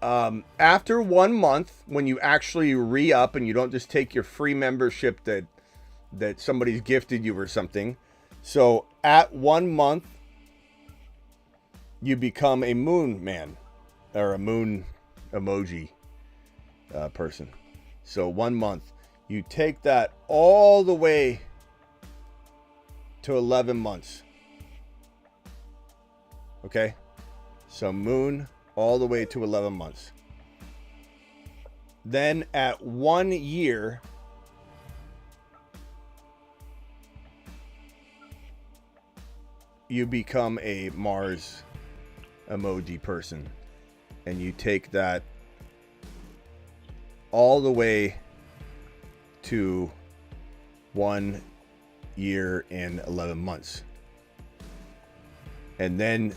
After 1 month, when you actually re-up and you don't just take your free membership that somebody's gifted you or something. So at 1 month, you become a Moon Man or a Moon emoji person. So 1 month, you take that all the way to 11 months. Okay, so Moon all the way to 11 months. Then at 1 year, you become a Mars emoji person, and you take that all the way to 1 year and 11 months. And then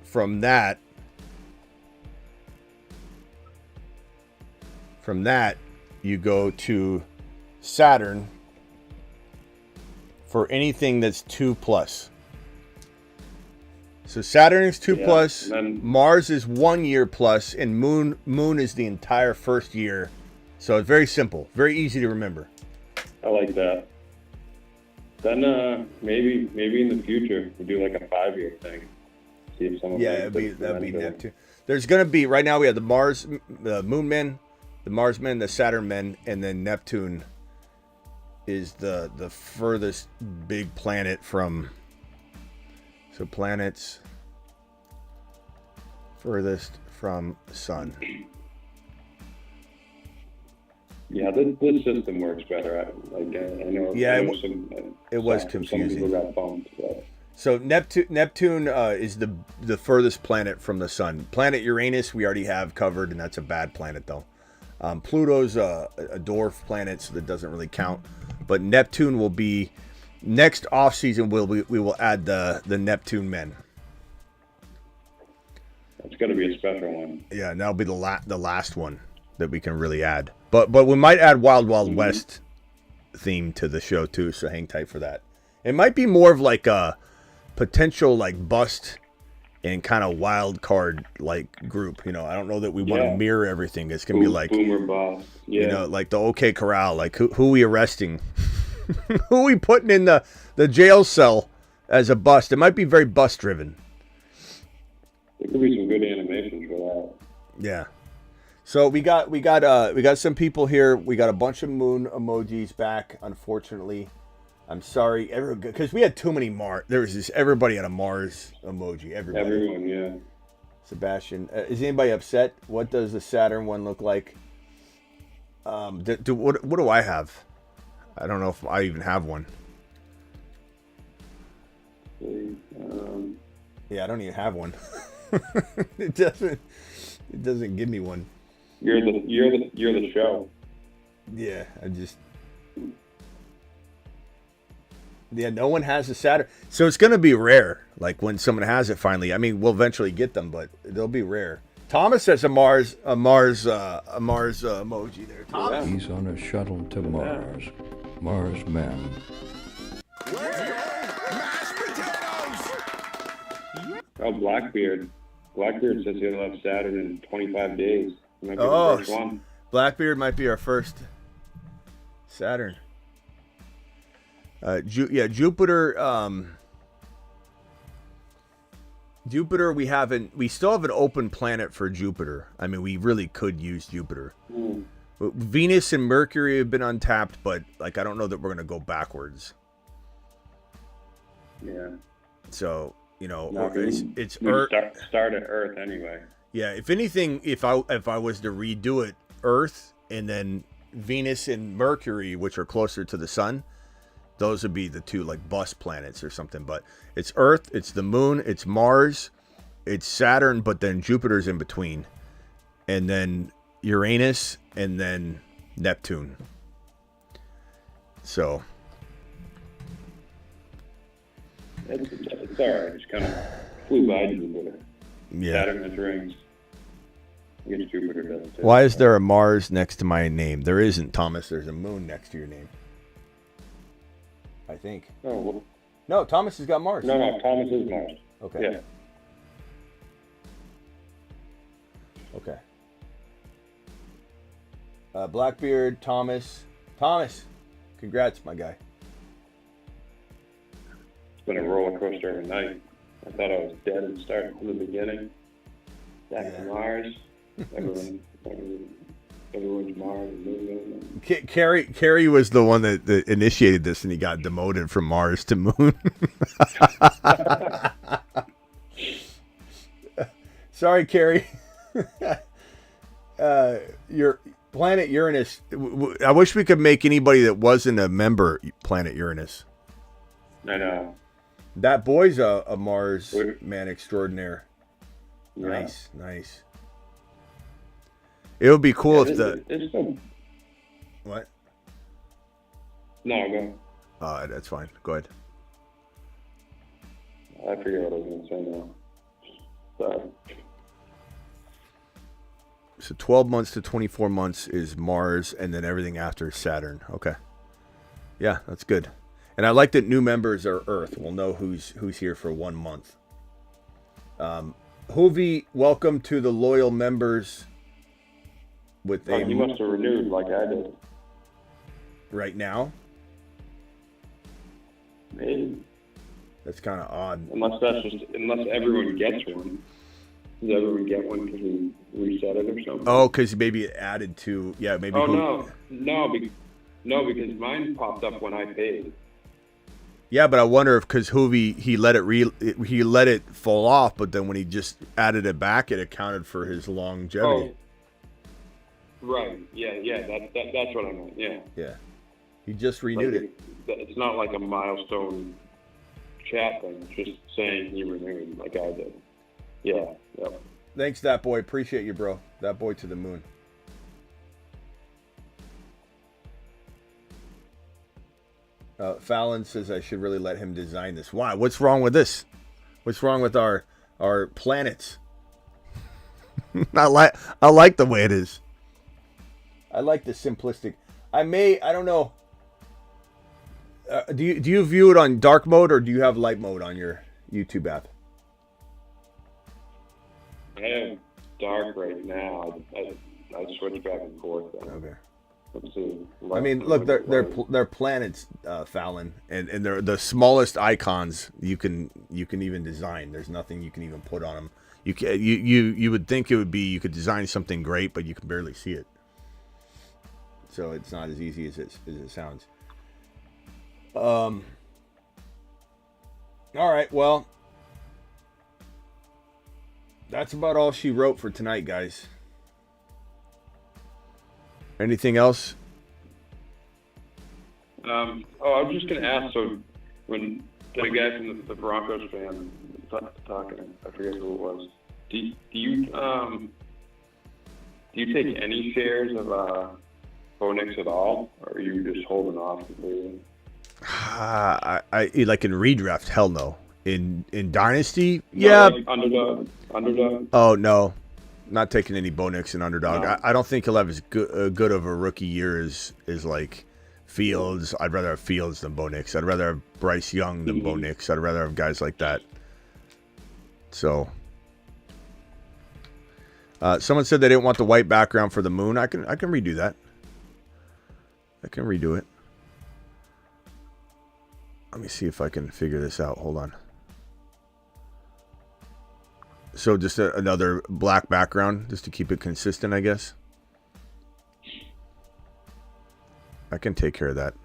from that, you go to Saturn for anything that's 2+. So Saturn is 2+, then Mars is 1 year plus, and Moon is the entire first year. So it's very simple, very easy to remember. I like that. Then maybe in the future we do like a 5-year thing. See if someone that'd be Neptune. There's gonna be right now we have the Moon men, the Mars men, the Saturn men, and then Neptune is the furthest big planet from. So planets furthest from Sun. Yeah, this system works better. I know. Yeah, it was some confusing. people got bummed, but. So Neptune is the furthest planet from the Sun. Planet Uranus we already have covered, and that's a bad planet though. Pluto's a dwarf planet, so that doesn't really count. But Neptune will be next off season. We will add the Neptune men. It's going to be a special one. Yeah, and that'll be the last one that we can really add. But we might add Wild West theme to the show too. So hang tight for that. It might be more of like a potential like bust and kind of wild card like group. I don't know that we want to mirror everything. It's gonna be like boomer boss. Yeah. Like the OK Corral. Like who we arresting? Who we putting in the jail cell as a bust? It might be very bust driven. There could be some good animation for that. Yeah. So we got some people here. We got a bunch of moon emojis back. Unfortunately, I'm sorry, because we had too many Mars. There was everybody had a Mars emoji. Everyone, yeah. Sebastian, is anybody upset? What does the Saturn one look like? What do I have? I don't know if I even have one. Yeah, I don't even have one. It doesn't give me one. You're the show. Yeah, no one has a Saturn, so it's gonna be rare. Like when someone has it finally. I mean, we'll eventually get them, but they'll be rare. Thomas has a Mars emoji there. Thomas. He's on a shuttle to Mars. Mars man. Mashed potatoes! Oh, Blackbeard. Blackbeard says he'll have Saturn in 25 days. He might be the first one. Blackbeard might be our first Saturn. Jupiter. Jupiter, we still have an open planet for Jupiter. I mean, we really could use Jupiter. Venus and Mercury have been untapped, but like I don't know that we're gonna go backwards. Yeah. So No, it's we Earth. Start at Earth anyway. Yeah. If anything, if I was to redo it, Earth and then Venus and Mercury, which are closer to the Sun, those would be the two like bus planets or something. But it's Earth, it's the Moon, it's Mars, it's Saturn, but then Jupiter's in between, and then Uranus, and then Neptune. So it's all right. Just kind of flew by Jupiter. Yeah. Saturn has rings. I guess Jupiter does too. Why is there a Mars next to my name? There isn't, Thomas. There's a moon next to your name. I think. Oh, well, No, Thomas has got Mars. no, Thomas is Mars. Okay. Yeah. Okay. Blackbeard, Thomas. Congrats, my guy. It's been a roller coaster every night. I thought I was dead and starting from the beginning. Back to Mars. Everyone's Mars and Moon. Carrie was the one that initiated this, and he got demoted from Mars to Moon. Sorry, Carrie. Your planet Uranus. I wish we could make anybody that wasn't a member planet Uranus. I know. That boy's a Mars man extraordinaire. Yeah. Nice. It would be cool if What? No, go. That's fine. Go ahead. I forget what I was going to say now. Sorry. So 12 months to 24 months is Mars, and then everything after is Saturn. Okay. Yeah, that's good. And I like that new members are Earth. We'll know who's here for 1 month. Hoovy, welcome to the loyal members. You must have renewed like I did. Right now? Maybe. That's kind of odd. Unless everyone gets one. Does everyone get one because we reset it or something? Oh, because maybe it added to, maybe. Oh, no, because mine popped up when I paid. Yeah, but I wonder if because Hoovy he let it fall off, but then when he just added it back, it accounted for his longevity. Oh, right. Yeah. That's what I meant. Yeah. Yeah. He just renewed it. It's not like a milestone chat thing. It's just saying he renewed like I did. Yeah. Yep. Thanks, that boy. Appreciate you, bro. That boy to the moon. Fallon says I should really let him design this. Why? What's wrong with this? What's wrong with our planets? I like the way it is. I like the simplistic. I don't know. Do you view it on dark mode or do you have light mode on your YouTube app? I have dark right now. I switch back and forth. Okay. Let's see. I mean, look, they're planets, Fallon, and they're the smallest icons you can even design. There's nothing you can even put on them. You would think it would be you could design something great, but you can barely see it. So it's not as easy as it sounds. All right, well, that's about all she wrote for tonight, guys. Anything else? I was just going to ask, so when the guy from the Broncos fan talking, I forget who it was, do you take any shares of Bo Nix at all, or are you just holding off completely? I like in redraft, hell no. In Dynasty, yeah. Like underdog. Oh no, not taking any Bo Nix in underdog. No. I don't think he'll have as good of a rookie year as like Fields. I'd rather have Fields than Bo Nix. I'd rather have Bryce Young than Bo Nix. I'd rather have guys like that. So, someone said they didn't want the white background for the moon. I can redo that. I can redo it. Let me see if I can figure this out. Hold on. So just another black background, just to keep it consistent, I guess. I can take care of that.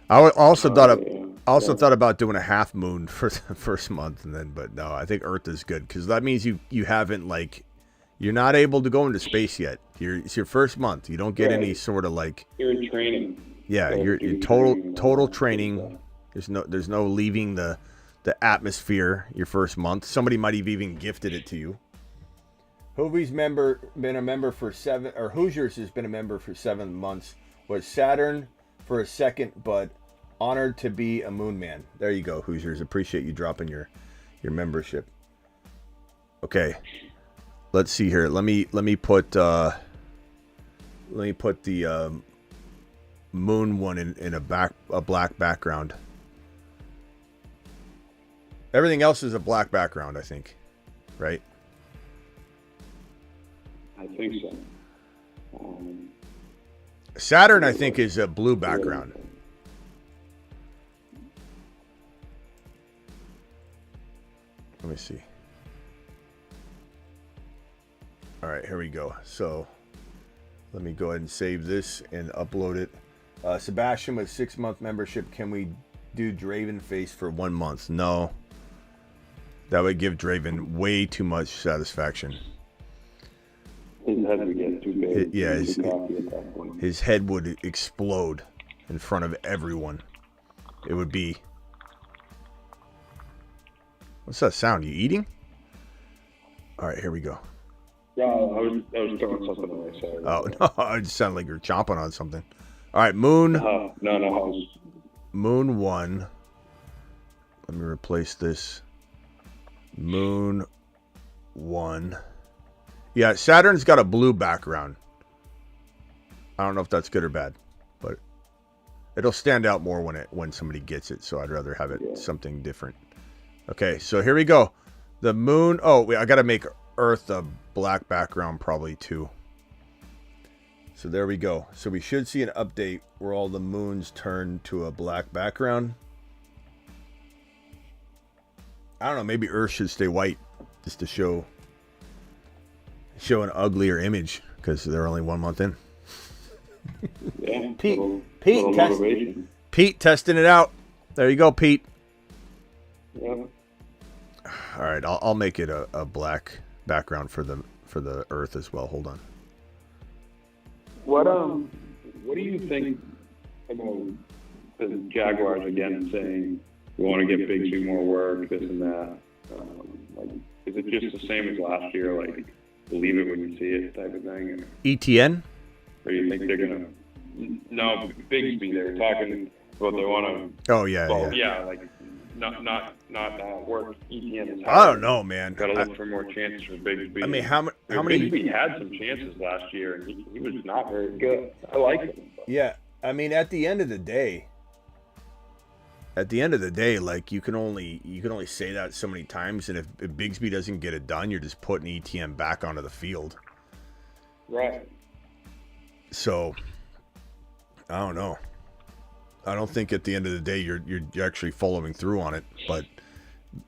I also thought about doing a half moon for the first month, but no, I think Earth is good because that means you haven't you're not able to go into space yet. It's your first month. You don't get any sort of You're in training. Yeah, you're total training. There's no leaving the atmosphere your first month. Somebody might have even gifted it to you. Hoovie's been a member for 7, or Hoosiers has been a member for 7 months. Was Saturn for a second, but honored to be a moon man. There you go, Hoosiers. Appreciate you dropping your membership. Okay, let's see here. Let me put the moon one in a black background. Everything else is a black background, I think. Right? I think so. Saturn, I think, is a blue background. Let me see. All right, here we go. So let me go ahead and save this and upload it. Sebastian with 6-month membership. Can we do Draven face for 1 month? No. That would give Draven way too much satisfaction. His head would get too big. His head would explode in front of everyone. It would be... What's that sound? You eating? All right, here we go. Yeah, I was throwing something away. Sorry. Oh, no, it just sounded like you're chomping on something. All right, Moon. No. Moon 1. Let me replace this. Moon 1. Yeah, Saturn's got a blue background. I don't know if that's good or bad, but it'll stand out more when somebody gets it, so I'd rather have it something different. Okay, so here we go. The moon. Oh, wait, I got to make Earth a black background probably too. So there we go. So we should see an update where all the moons turn to a black background. I don't know. Maybe Earth should stay white just to show an uglier image because they're only 1 month in. Yeah, Pete testing it out. There you go, Pete. Yeah. All right, I'll make it a black background for the Earth as well. Hold on. What do you think about the Jaguars again saying we want to get Bigsby more work, this and that? Like, is it just the same as last year? Like, believe it when you see it type of thing? ETN? Or do you think they're gonna? No, Bigsby. They were talking about they want to. Oh yeah, well, yeah. Like not work ETN. I don't know, man. Got to look for more chances for Bigsby. I mean, how many? Bigsby had some chances last year, and he was not very good. I like him. Yeah, I mean, at the end of the day, like you can only say that so many times, and if Bigsby doesn't get it done, you're just putting ETN back onto the field. Right. So, I don't know. I don't think at the end of the day you're actually following through on it. But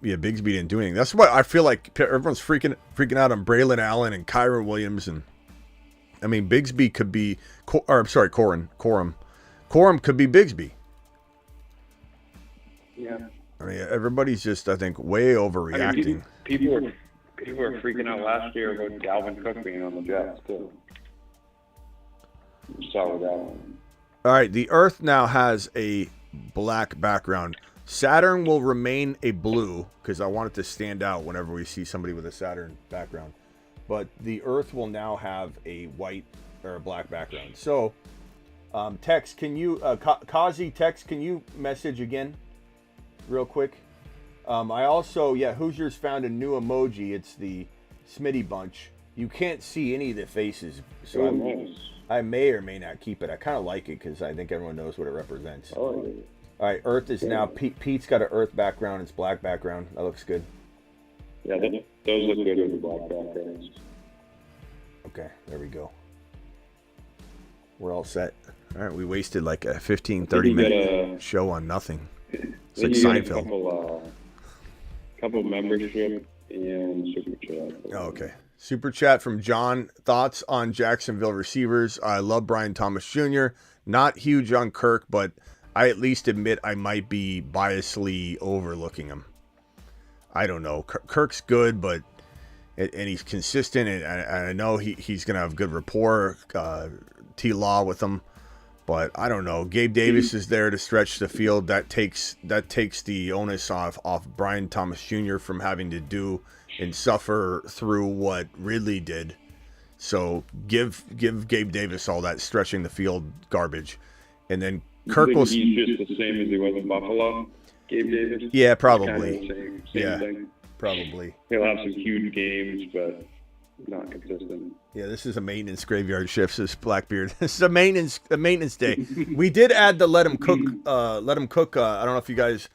yeah, Bigsby didn't do anything. That's why I feel like everyone's freaking out on Braylon Allen and Kyron Williams, and I mean Bigsby could be, Corum could be Bigsby. Yeah. I mean everybody's just I think way overreacting. I mean, people were freaking out last year about Dalvin Cook being on the Jets too. You saw with that one. All right, the Earth now has a black background. Saturn will remain a blue because I want it to stand out whenever we see somebody with a Saturn background. But the Earth will now have a white or a black background. So, Tex, can you, Kazi, Tex, can you message again real quick? I also, Hoosiers found a new emoji. It's the Smitty bunch. You can't see any of the faces. So I may or may not keep it. I kind of like it because I think everyone knows what it represents. Oh, all right, Earth is now... Pete's got an Earth background. It's black background. That looks good. Yeah, those look good with the black backgrounds. Okay, there we go. We're all set. All right, we wasted like a 15, 30-minute show on nothing. It's like Seinfeld. Couple membership and super chat. Oh, okay. Super chat from John. Thoughts on Jacksonville receivers? I love Brian Thomas Jr. Not huge on Kirk, but I at least admit I might be biasly overlooking him. I don't know. Kirk's good, but and he's consistent, and I know he's going to have good rapport, T-Law with him. But I don't know. Gabe Davis is there to stretch the field. That takes the onus off Brian Thomas Jr. from having to do and suffer through what Ridley did. So give Gabe Davis all that stretching the field garbage. And then Kirk will... He's just the same as he was in Buffalo, Gabe Davis? Yeah, probably. Kind of same thing. Probably. He'll have some huge games, but not consistent. Yeah, this is a maintenance graveyard shift, says Blackbeard. This is a maintenance day. We did add the let him cook. I don't know if you guys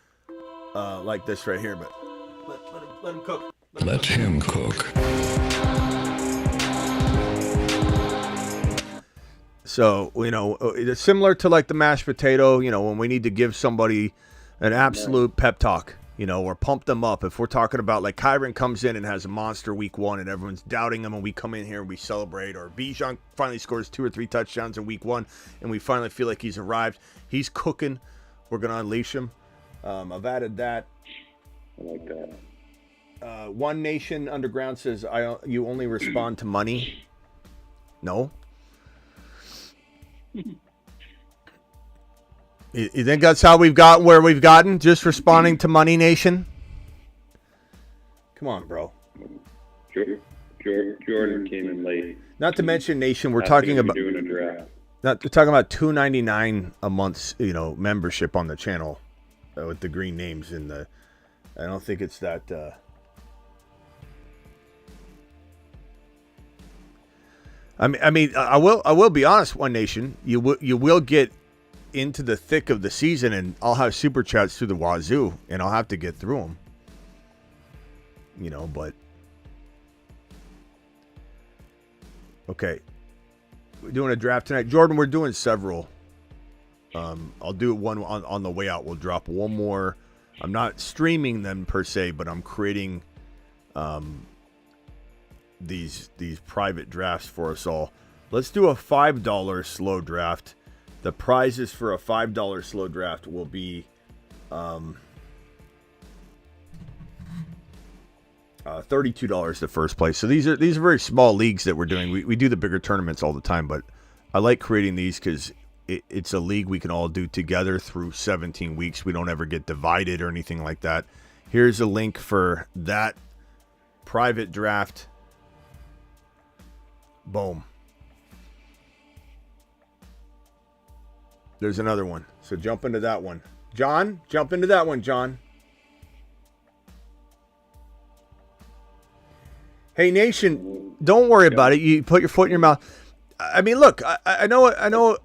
like this right here, but let him cook. Let him cook. So, it's similar to like the mashed potato, when we need to give somebody an absolute pep talk, or pump them up. If we're talking about like Kyron comes in and has a monster week 1 and everyone's doubting him and we come in here and we celebrate, or Bijan finally scores 2 or 3 touchdowns in week 1 and we finally feel like he's arrived. He's cooking. We're going to unleash him. I've added that. I like that. One Nation Underground says, you only respond to money. No. You think that's how we've got where we've gotten? Just responding to Money Nation? Come on, bro. Jordan came in late. Not to mention, Nation, we're That's talking gonna be about doing a draft. not we're talking about $2.99 a month, membership on the channel with the green names in the. I don't think it's that. I will be honest, One Nation. You will get into the thick of the season, and I'll have super chats through the wazoo, and I'll have to get through them. But okay, we're doing a draft tonight, Jordan. We're doing several. I'll do one on the way out. We'll drop one more. I'm not streaming them per se, but I'm creating these private drafts for us all. Let's do a $5 slow draft. The prizes for a $5 slow draft will be $32 the first place. So these are very small leagues that we're doing. We do the bigger tournaments all the time, but I like creating these because it's a league we can all do together through 17 weeks. We don't ever get divided or anything like that. Here's a link for that private draft. Boom. There's another one. So jump into that one. John, jump into that one, John. Hey, Nation, don't worry about it. You put your foot in your mouth. I mean, look, I know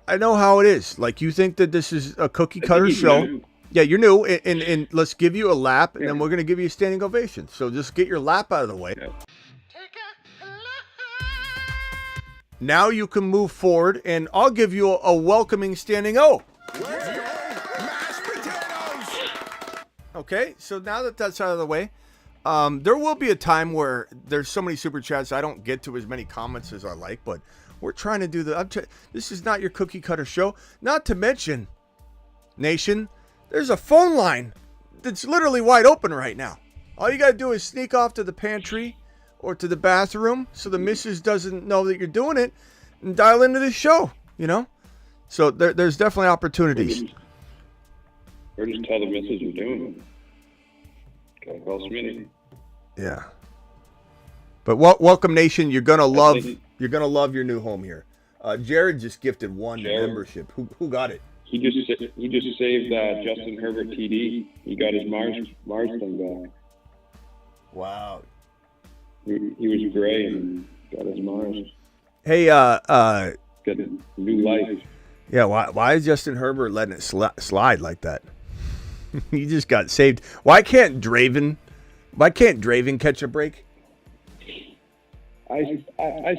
how it is. Like, you think that this is a cookie cutter show. New. Yeah, you're new, and let's give you a lap, and then we're going to give you a standing ovation. So just get your lap out of the way. Yeah. Now you can move forward, and I'll give you a welcoming standing O. Okay, so now that that's out of the way, there will be a time where there's so many super chats I don't get to as many comments as I like, but we're trying to do this is not your cookie cutter show. Not to mention, Nation, there's a phone line that's literally wide open right now. All you got to do is sneak off to the pantry or to the bathroom so the missus doesn't know that you're doing it and dial into this show, So there's definitely opportunities. Or just tell the missus we're doing it. Okay, call Smitty. Yeah. But welcome, Nation. You're gonna love your new home here. Jared just gifted one membership. Who got it? He just saved Justin Herbert TD. He got his Mars thing back. Wow. He was gray and got his Mars. Hey, got a new life. Yeah. Why is Justin Herbert letting it slide like that? He just got saved. Why can't Draven catch a break? I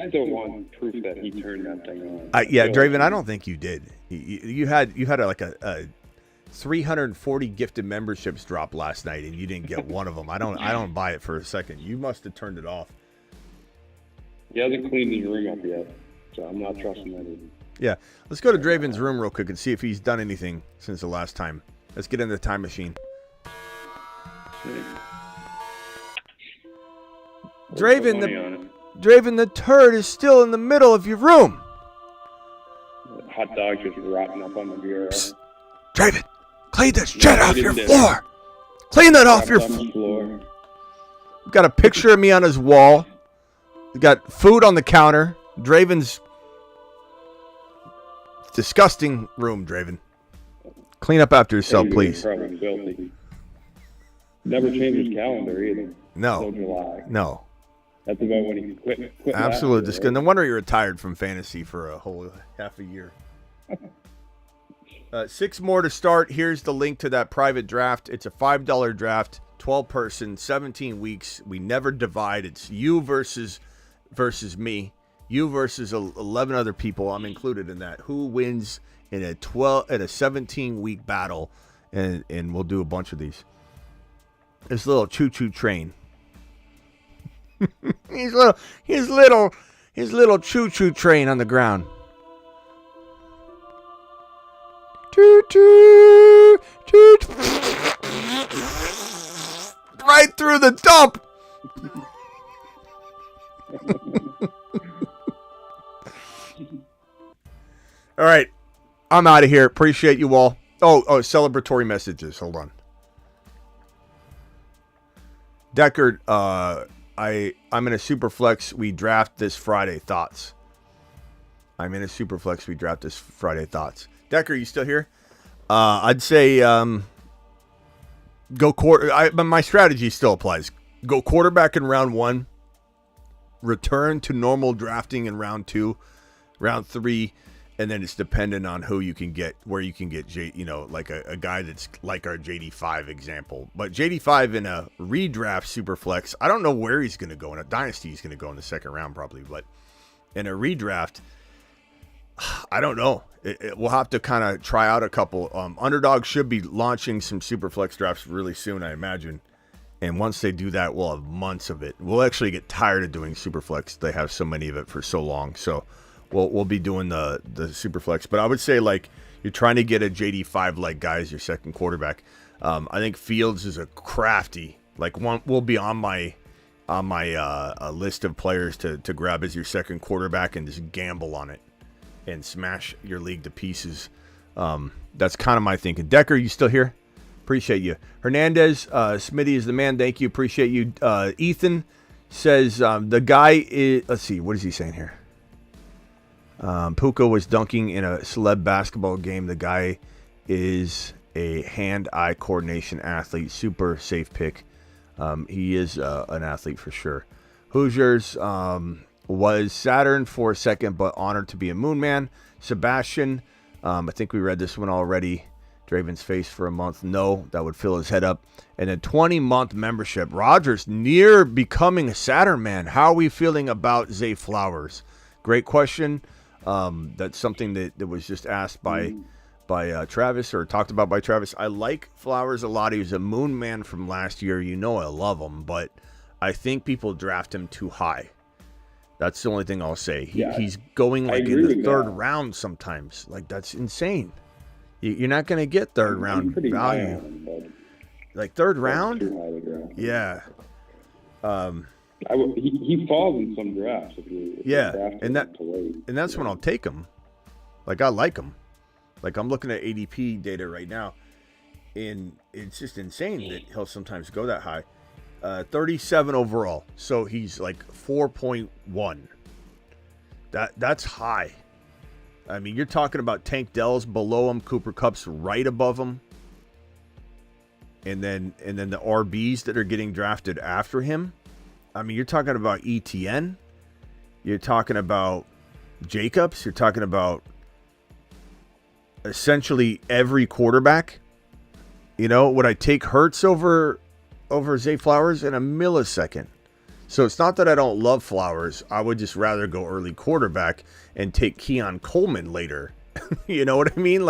still want proof that he turned that thing on. Draven, I don't think you did. You had a 340 gifted memberships drop last night, and you didn't get one of them. I don't buy it for a second. You must have turned it off. He hasn't cleaned his room up yet, so I'm not trusting that either. Yeah, let's go to Draven's room real quick and see if he's done anything since the last time. Let's get in the time machine. Draven, the turd is still in the middle of your room. Hot dog just rotting up on the bureau. Psst. Draven, clean that shit off your floor. Clean that off your floor. Got a picture of me on his wall. We got food on the counter. Draven's disgusting room, Draven. Clean up after yourself, please. Never changed his calendar either. No. Until July. No. That's about when he quit. Absolutely disgusting. No wonder you retired from fantasy for a whole half a year. 6 more to start. Here's the link to that private draft. It's a $5 draft, 12 person, 17 weeks. We never divide. It's you versus me. You versus 11 other people. I'm included in that. Who wins in a 17-week battle, and we'll do a bunch of these. This little choo-choo train. his little choo-choo train on the ground. Choo-choo, choo-choo. Right through the dump. All right. I'm out of here. Appreciate you all. Oh, celebratory messages. Hold on. Deckard, I'm in a super flex. We draft this Friday. Thoughts? I'm in a super flex. We draft this Friday. Thoughts? Decker, you still here? I'd say go quarter. But my strategy still applies. Go quarterback in round 1. Return to normal drafting in round 2, round 3, and then it's dependent on who you can get, where you can get, like a guy that's like our JD5 example. But JD5 in a redraft super flex, I don't know where he's going to go. In a dynasty, he's going to go in the second round probably. But in a redraft, I don't know. We'll have to kind of try out a couple. Underdog should be launching some super flex drafts really soon, I imagine. And once they do that, we'll have months of it. We'll actually get tired of doing Superflex. They have so many of it for so long. So we'll be doing the Superflex. But I would say, like, you're trying to get a JD5 like guy as your second quarterback. I think Fields is a crafty. Like, one will be on my list of players to grab as your second quarterback and just gamble on it and smash your league to pieces. That's kind of my thinking. Decker, you still here? Appreciate you. Hernandez, Smitty is the man. Thank you. Appreciate you. Ethan says the guy is, let's see, what is he saying here? Puka was dunking in a celeb basketball game. The guy is a hand-eye coordination athlete. Super safe pick. He is an athlete for sure. Hoosiers was Saturn for a second, but honored to be a moon man. Sebastian, I think we read this one already. Draven's face for a month. No, that would fill his head up. And a 20-month membership. Rogers near becoming a Saturn man. How are we feeling about Zay Flowers? Great question. That's something that was just asked by Travis, or talked about by Travis. I like Flowers a lot. He was a moon man from last year. You know I love him, but I think people draft him too high. That's the only thing I'll say. He's going like in the third round sometimes. Like, that's insane. You're not going to get third round value. Like third round? Yeah. He falls in some drafts. And that's when I'll take him. Like, I like him. Like, I'm looking at ADP data right now, and it's just insane that he'll sometimes go that high. 37 overall, so he's like 4.1. That's high. I mean, you're talking about Tank Dell's below him, Cooper Kupp's right above him, and then the RBs that are getting drafted after him. I mean, you're talking about ETN, you're talking about Jacobs, you're talking about essentially every quarterback. You know, would I take Hurts over Zay Flowers in a millisecond? So it's not that I don't love Flowers. I would just rather go early quarterback and take Keon Coleman later. You know what I mean?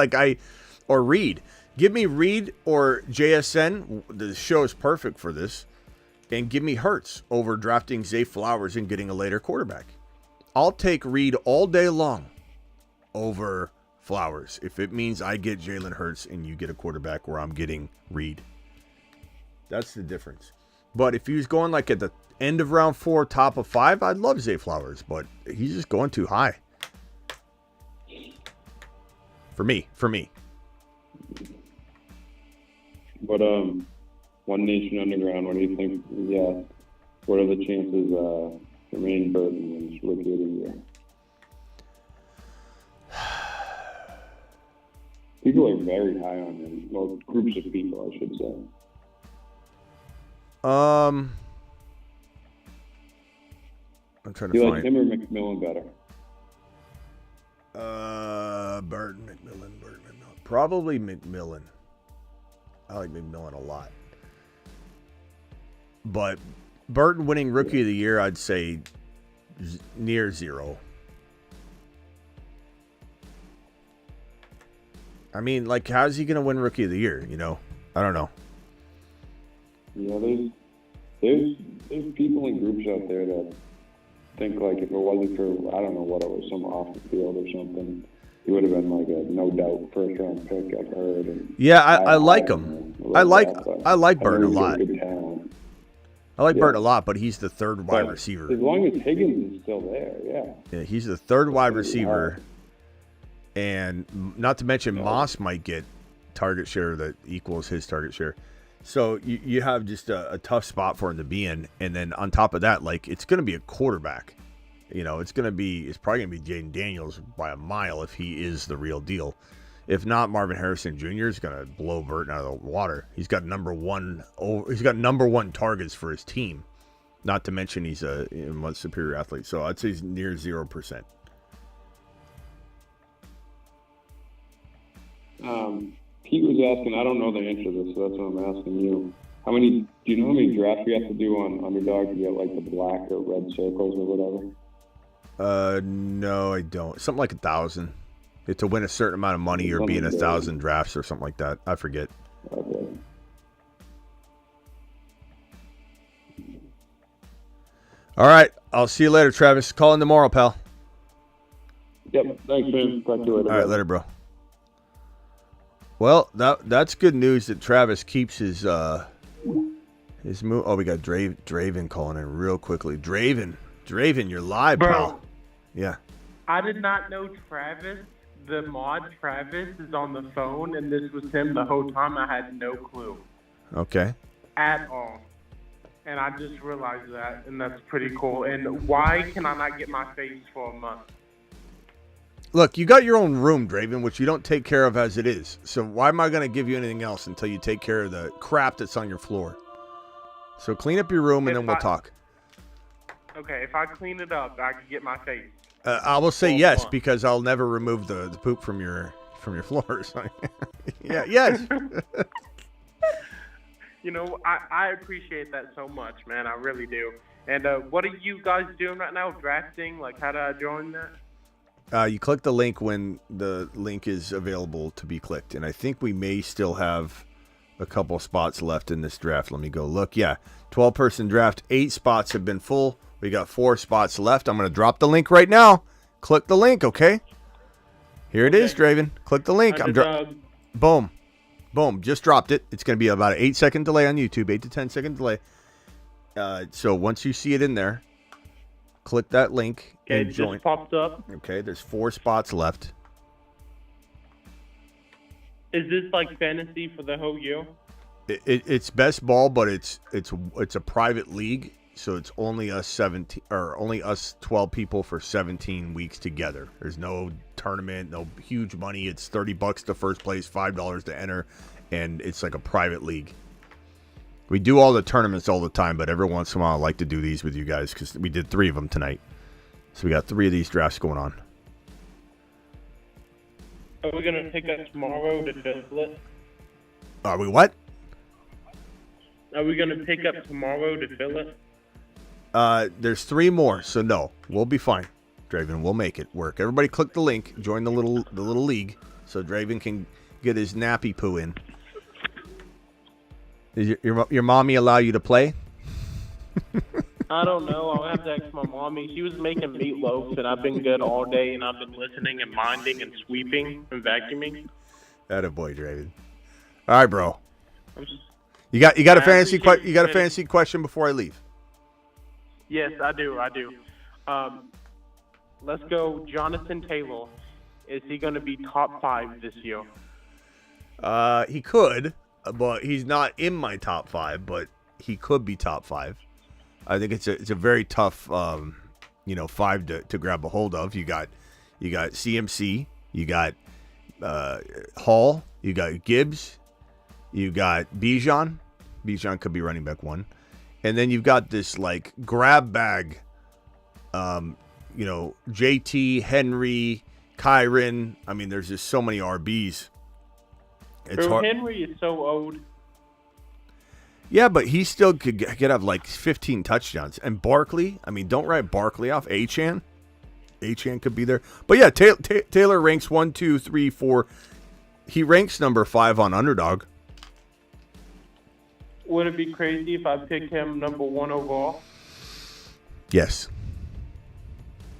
Or Reed. Give me Reed or JSN. The show is perfect for this. And give me Hurts over drafting Zay Flowers and getting a later quarterback. I'll take Reed all day long over Flowers if it means I get Jalen Hurts and you get a quarterback where I'm getting Reed. That's the difference. But if he was going like at the end of round 4, top of 5, I'd love Zay Flowers, but he's just going too high. For me. But One Nation Underground, what do you think? Yeah. What are the chances Jermaine Burton wins Rookie of the Year? People are very high on him. Well, groups of people, I should say. I'm trying to find. You like him or McMillan better? Burton, McMillan. Probably McMillan. I like McMillan a lot. But Burton winning Rookie of the Year, I'd say near 0. I mean, like, how's he going to win Rookie of the Year, you know? I don't know. Yeah, there's people in groups out there that think, like, if it wasn't for, I don't know what it was, some off the field or something, he would have been like a no doubt first round pick, I've heard. And yeah, I like him. I like Burton a lot. I like Burton a lot, but he's the third wide receiver. As long as Higgins is still there, yeah. Yeah, he's the third wide receiver. And not to mention Moss might get target share that equals his target share. So you have just a tough spot for him to be in. And then on top of that, like, it's going to be a quarterback. It's probably going to be Jaden Daniels by a mile if he is the real deal. If not, Marvin Harrison Jr. is going to blow Burton out of the water. He's got number one targets for his team. Not to mention he's a much superior athlete. So I'd say he's near 0%. Pete was asking, I don't know the answer to this, so that's what I'm asking you. Do you know how many drafts you have to do on Underdog to get like the black or red circles or whatever? No, I don't. Something like 1,000. To win a certain amount of money or be in 1,000 drafts or something like that. I forget. Okay. All right. I'll see you later, Travis. Call in tomorrow, pal. Yep. Thanks, man. Talk to you later. All right, later, bro. Well, that's good news that Travis keeps his move. Oh, we got Draven calling in real quickly. Draven, you're live, bro. Pal. Yeah. I did not know Travis, the mod Travis, is on the phone, and this was him the whole time. I had no clue. Okay. At all. And I just realized that, and that's pretty cool. And why can I not get my face for a month? Look, you got your own room, Draven, which you don't take care of as it is. So why am I going to give you anything else until you take care of the crap that's on your floor? So clean up your room, and then we'll talk. Okay, if I clean it up, I can get my face. I will say yes, because I'll never remove the poop from your floors. Yeah, yes. I appreciate that so much, man. I really do. And what are you guys doing right now? Drafting? Like, how do I join that? You click the link when the link is available to be clicked. And I think we may still have a couple spots left in this draft. Let me go look. Yeah, 12-person draft. 8 spots have been full. We got 4 spots left. I'm going to drop the link right now. Click the link, okay? Here it is, Draven. Click the link. Boom. Boom. Just dropped it. It's going to be about an 8-second delay on YouTube, 8 to 10-second delay. So once you see it in there, click that link and join. It just popped up. Okay, there's 4 spots left. Is this like fantasy for the whole year? It's best ball, but it's a private league, so it's only us 12 people for 17 weeks together. There's no tournament, no huge money. It's $30 to first place, $5 to enter, and it's like a private league. We do all the tournaments all the time, but every once in a while I like to do these with you guys because we did 3 of them tonight. So we got 3 of these drafts going on. Are we going to pick up tomorrow to fill it? Are we what? Are we going to pick up tomorrow to fill it? There's 3 more, so no. We'll be fine. Draven, we'll make it work. Everybody click the link, join the little league, so Draven can get his nappy poo in. Does your mommy allow you to play? I don't know. I'll have to ask my mommy. She was making meatloaf, and I've been good all day, and I've been listening and minding and sweeping and vacuuming. Attaboy, Draven. All right, bro. You got a fantasy question before I leave? Yes, I do. Let's go, Jonathan Taylor. Is he going to be top 5 this year? He could, but he's not in my top 5. But he could be top 5. I think it's a very tough, 5 to grab a hold of. You got CMC, you got Hall, you got Gibbs, you got Bijan. Bijan could be running back 1, and then you've got this like grab bag. JT, Henry, Kyron. I mean, there's just so many RBs. It's hard. Henry is so old. Yeah, but he still could have like 15 touchdowns. And Barkley, I mean, don't write Barkley off. Achane could be there. But yeah, Taylor ranks 1, 2, 3, 4. He ranks number 5 on Underdog. Would it be crazy if I pick him number 1 overall? Yes.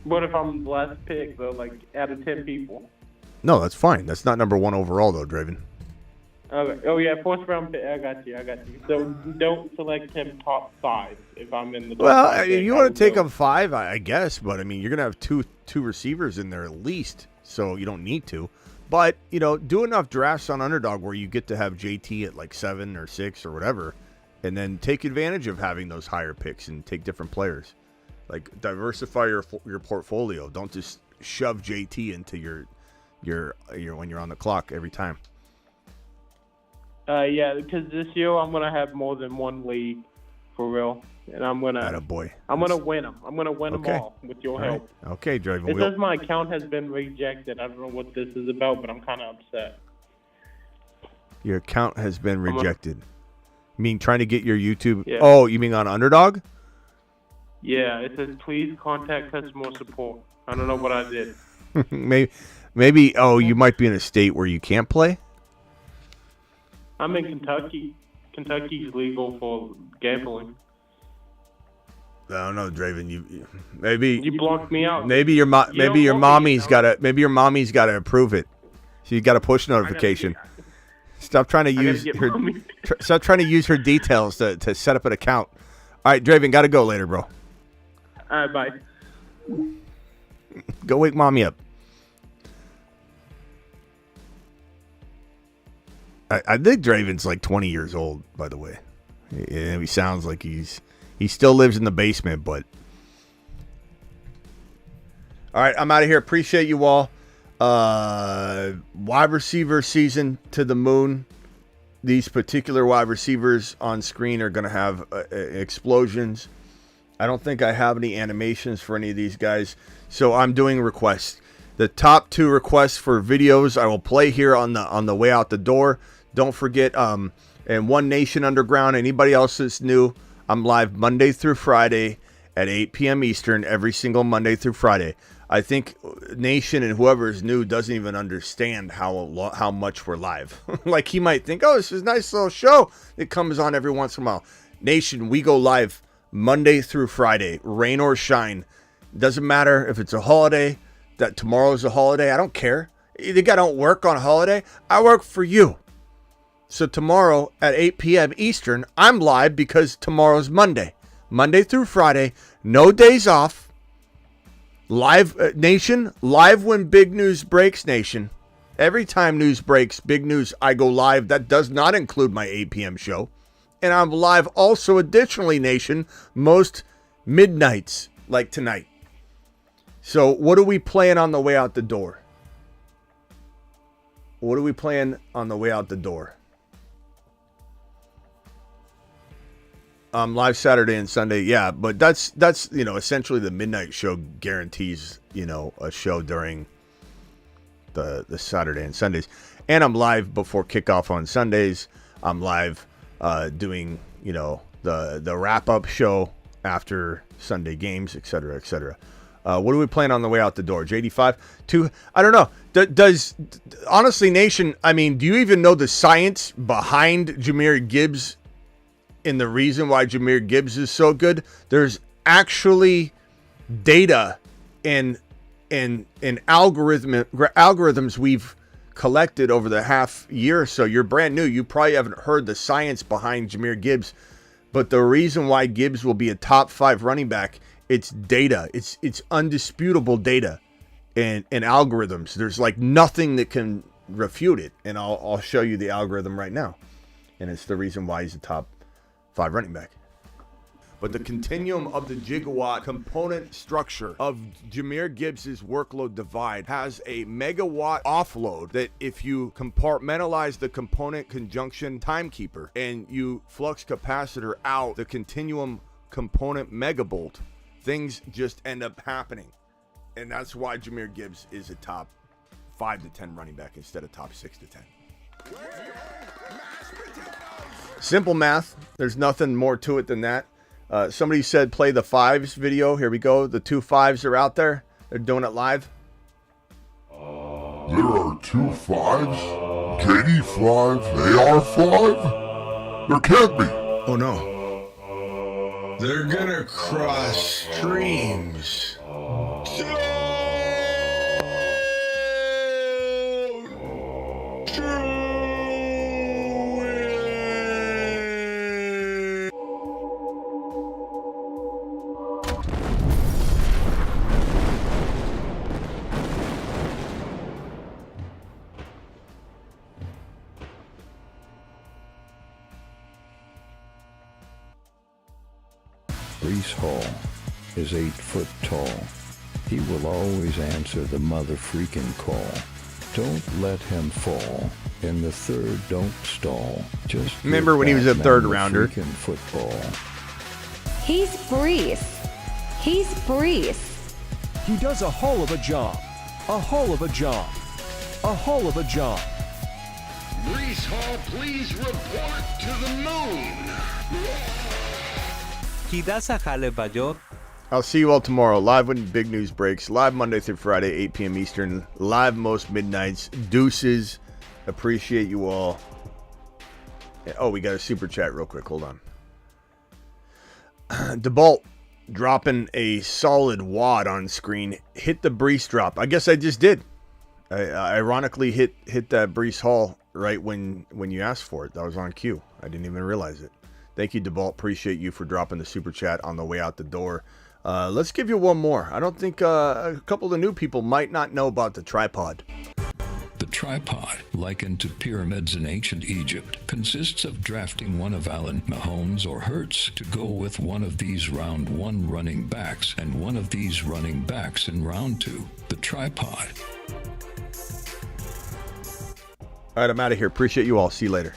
What if I'm the last pick, though, like out of 10 people? No, that's fine. That's not number 1 overall, though, Draven. Okay. Oh, yeah, 4th round pick. I got you. So don't select him top 5 if I'm in the top 5. Well, I mean, you want to take him 5, I guess, but I mean, you're going to have two receivers in there at least, so you don't need to. But, do enough drafts on Underdog where you get to have JT at like 7 or 6 or whatever, and then take advantage of having those higher picks and take different players. Like, diversify your portfolio. Don't just shove JT into your when you're on the clock every time. Yeah, because this year I'm gonna have more than one league, for real, and I'm gonna win them. I'm gonna win them all with your help. Right. Okay, Draven. It says my account has been rejected. I don't know what this is about, but I'm kind of upset. Your account has been rejected. You mean trying to get your YouTube? Yeah. Oh, you mean on Underdog? Yeah, it says please contact customer support. I don't know what I did. maybe. Oh, you might be in a state where you can't play. I'm in Kentucky. Kentucky's legal for gambling. I don't know, Draven. Maybe you blocked me out. Maybe your mommy's got to approve it. So you got a push notification. Stop trying to use her details to set up an account. All right, Draven, got to go later, bro. All right, bye. Go wake mommy up. I think Draven's like 20 years old, by the way. He sounds like he still lives in the basement, but. All right, I'm out of here. Appreciate you all. Wide receiver season to the moon. These particular wide receivers on screen are going to have explosions. I don't think I have any animations for any of these guys, so I'm doing requests. The top 2 requests for videos I will play here on the way out the door. Don't forget, and One Nation Underground, anybody else that's new, I'm live Monday through Friday at 8 p.m. Eastern, every single Monday through Friday. I think Nation and whoever is new doesn't even understand how much we're live. Like, he might think, oh, this is a nice little show. It comes on every once in a while. Nation, we go live Monday through Friday, rain or shine. Doesn't matter if it's a holiday, that tomorrow's a holiday. I don't care. You think I don't work on a holiday? I work for you. So tomorrow at 8 p.m. Eastern, I'm live because tomorrow's Monday. Monday through Friday, no days off. Live, Nation, live when big news breaks, Nation. Every time news breaks, big news, I go live. That does not include my 8 p.m. show. And I'm live also, additionally, Nation, most midnights like tonight. So what are we playing on the way out the door? What are we playing on the way out the door? Live Saturday and Sunday, yeah, but that's essentially the midnight show guarantees a show during the Saturday and Sundays, and I'm live before kickoff on Sundays. I'm live doing the wrap up show after Sunday games, etc., etc. What are we playing on the way out the door? JD5 2. I don't know. Does honestly, Nation? I mean, do you even know the science behind Jahmyr Gibbs? And the reason why Jahmyr Gibbs is so good, there's actually data and algorithms we've collected over the half year or so. You're brand new. You probably haven't heard the science behind Jahmyr Gibbs. But the reason why Gibbs will be a top 5 running back, it's data. It's undisputable data and algorithms. There's like nothing that can refute it. And I'll show you the algorithm right now. And it's the reason why he's a top 5 running back. But the continuum of the gigawatt component structure of Jahmyr Gibbs' workload divide has a megawatt offload that if you compartmentalize the component conjunction timekeeper and you flux capacitor out the continuum component megabolt, things just end up happening. And that's why Jahmyr Gibbs is a top 5 to 10 running back instead of top 6 to 10. Simple math. There's nothing more to it than that. Somebody said play the 5s video. Here we go. The 2 5s are out there. They're doing it live. There are 2 5s? KD 5? AR 5? There can't be. Oh no. They're gonna cross streams. Brees Hall is 8 foot tall. He will always answer the mother freaking call. Don't let him fall. In the third, don't stall. Just remember when he was a third rounder. Football. He's Brees. He's Brees. He does a hell of a job. A hell of a job. A hell of a job. Brees Hall, please report to the moon. He does a hell of a job. I'll see you all tomorrow, live when big news breaks. Live Monday through Friday, 8 p.m. Eastern. Live most midnights. Deuces. Appreciate you all. Oh, we got a super chat real quick. Hold on. DeBalt dropping a solid wad on screen. Hit the Brees drop. I guess I just did. I ironically hit that Brees Hall right when you asked for it. That was on cue. I didn't even realize it. Thank you, DeBalt. Appreciate you for dropping the super chat on the way out the door. Let's give you one more. I don't think a couple of the new people might not know about the tripod. The tripod, likened to pyramids in ancient Egypt, consists of drafting one of Allen, Mahomes, or Hurts to go with one of these round one running backs and one of these running backs in round two. The tripod. All right, I'm out of here. Appreciate you all. See you later.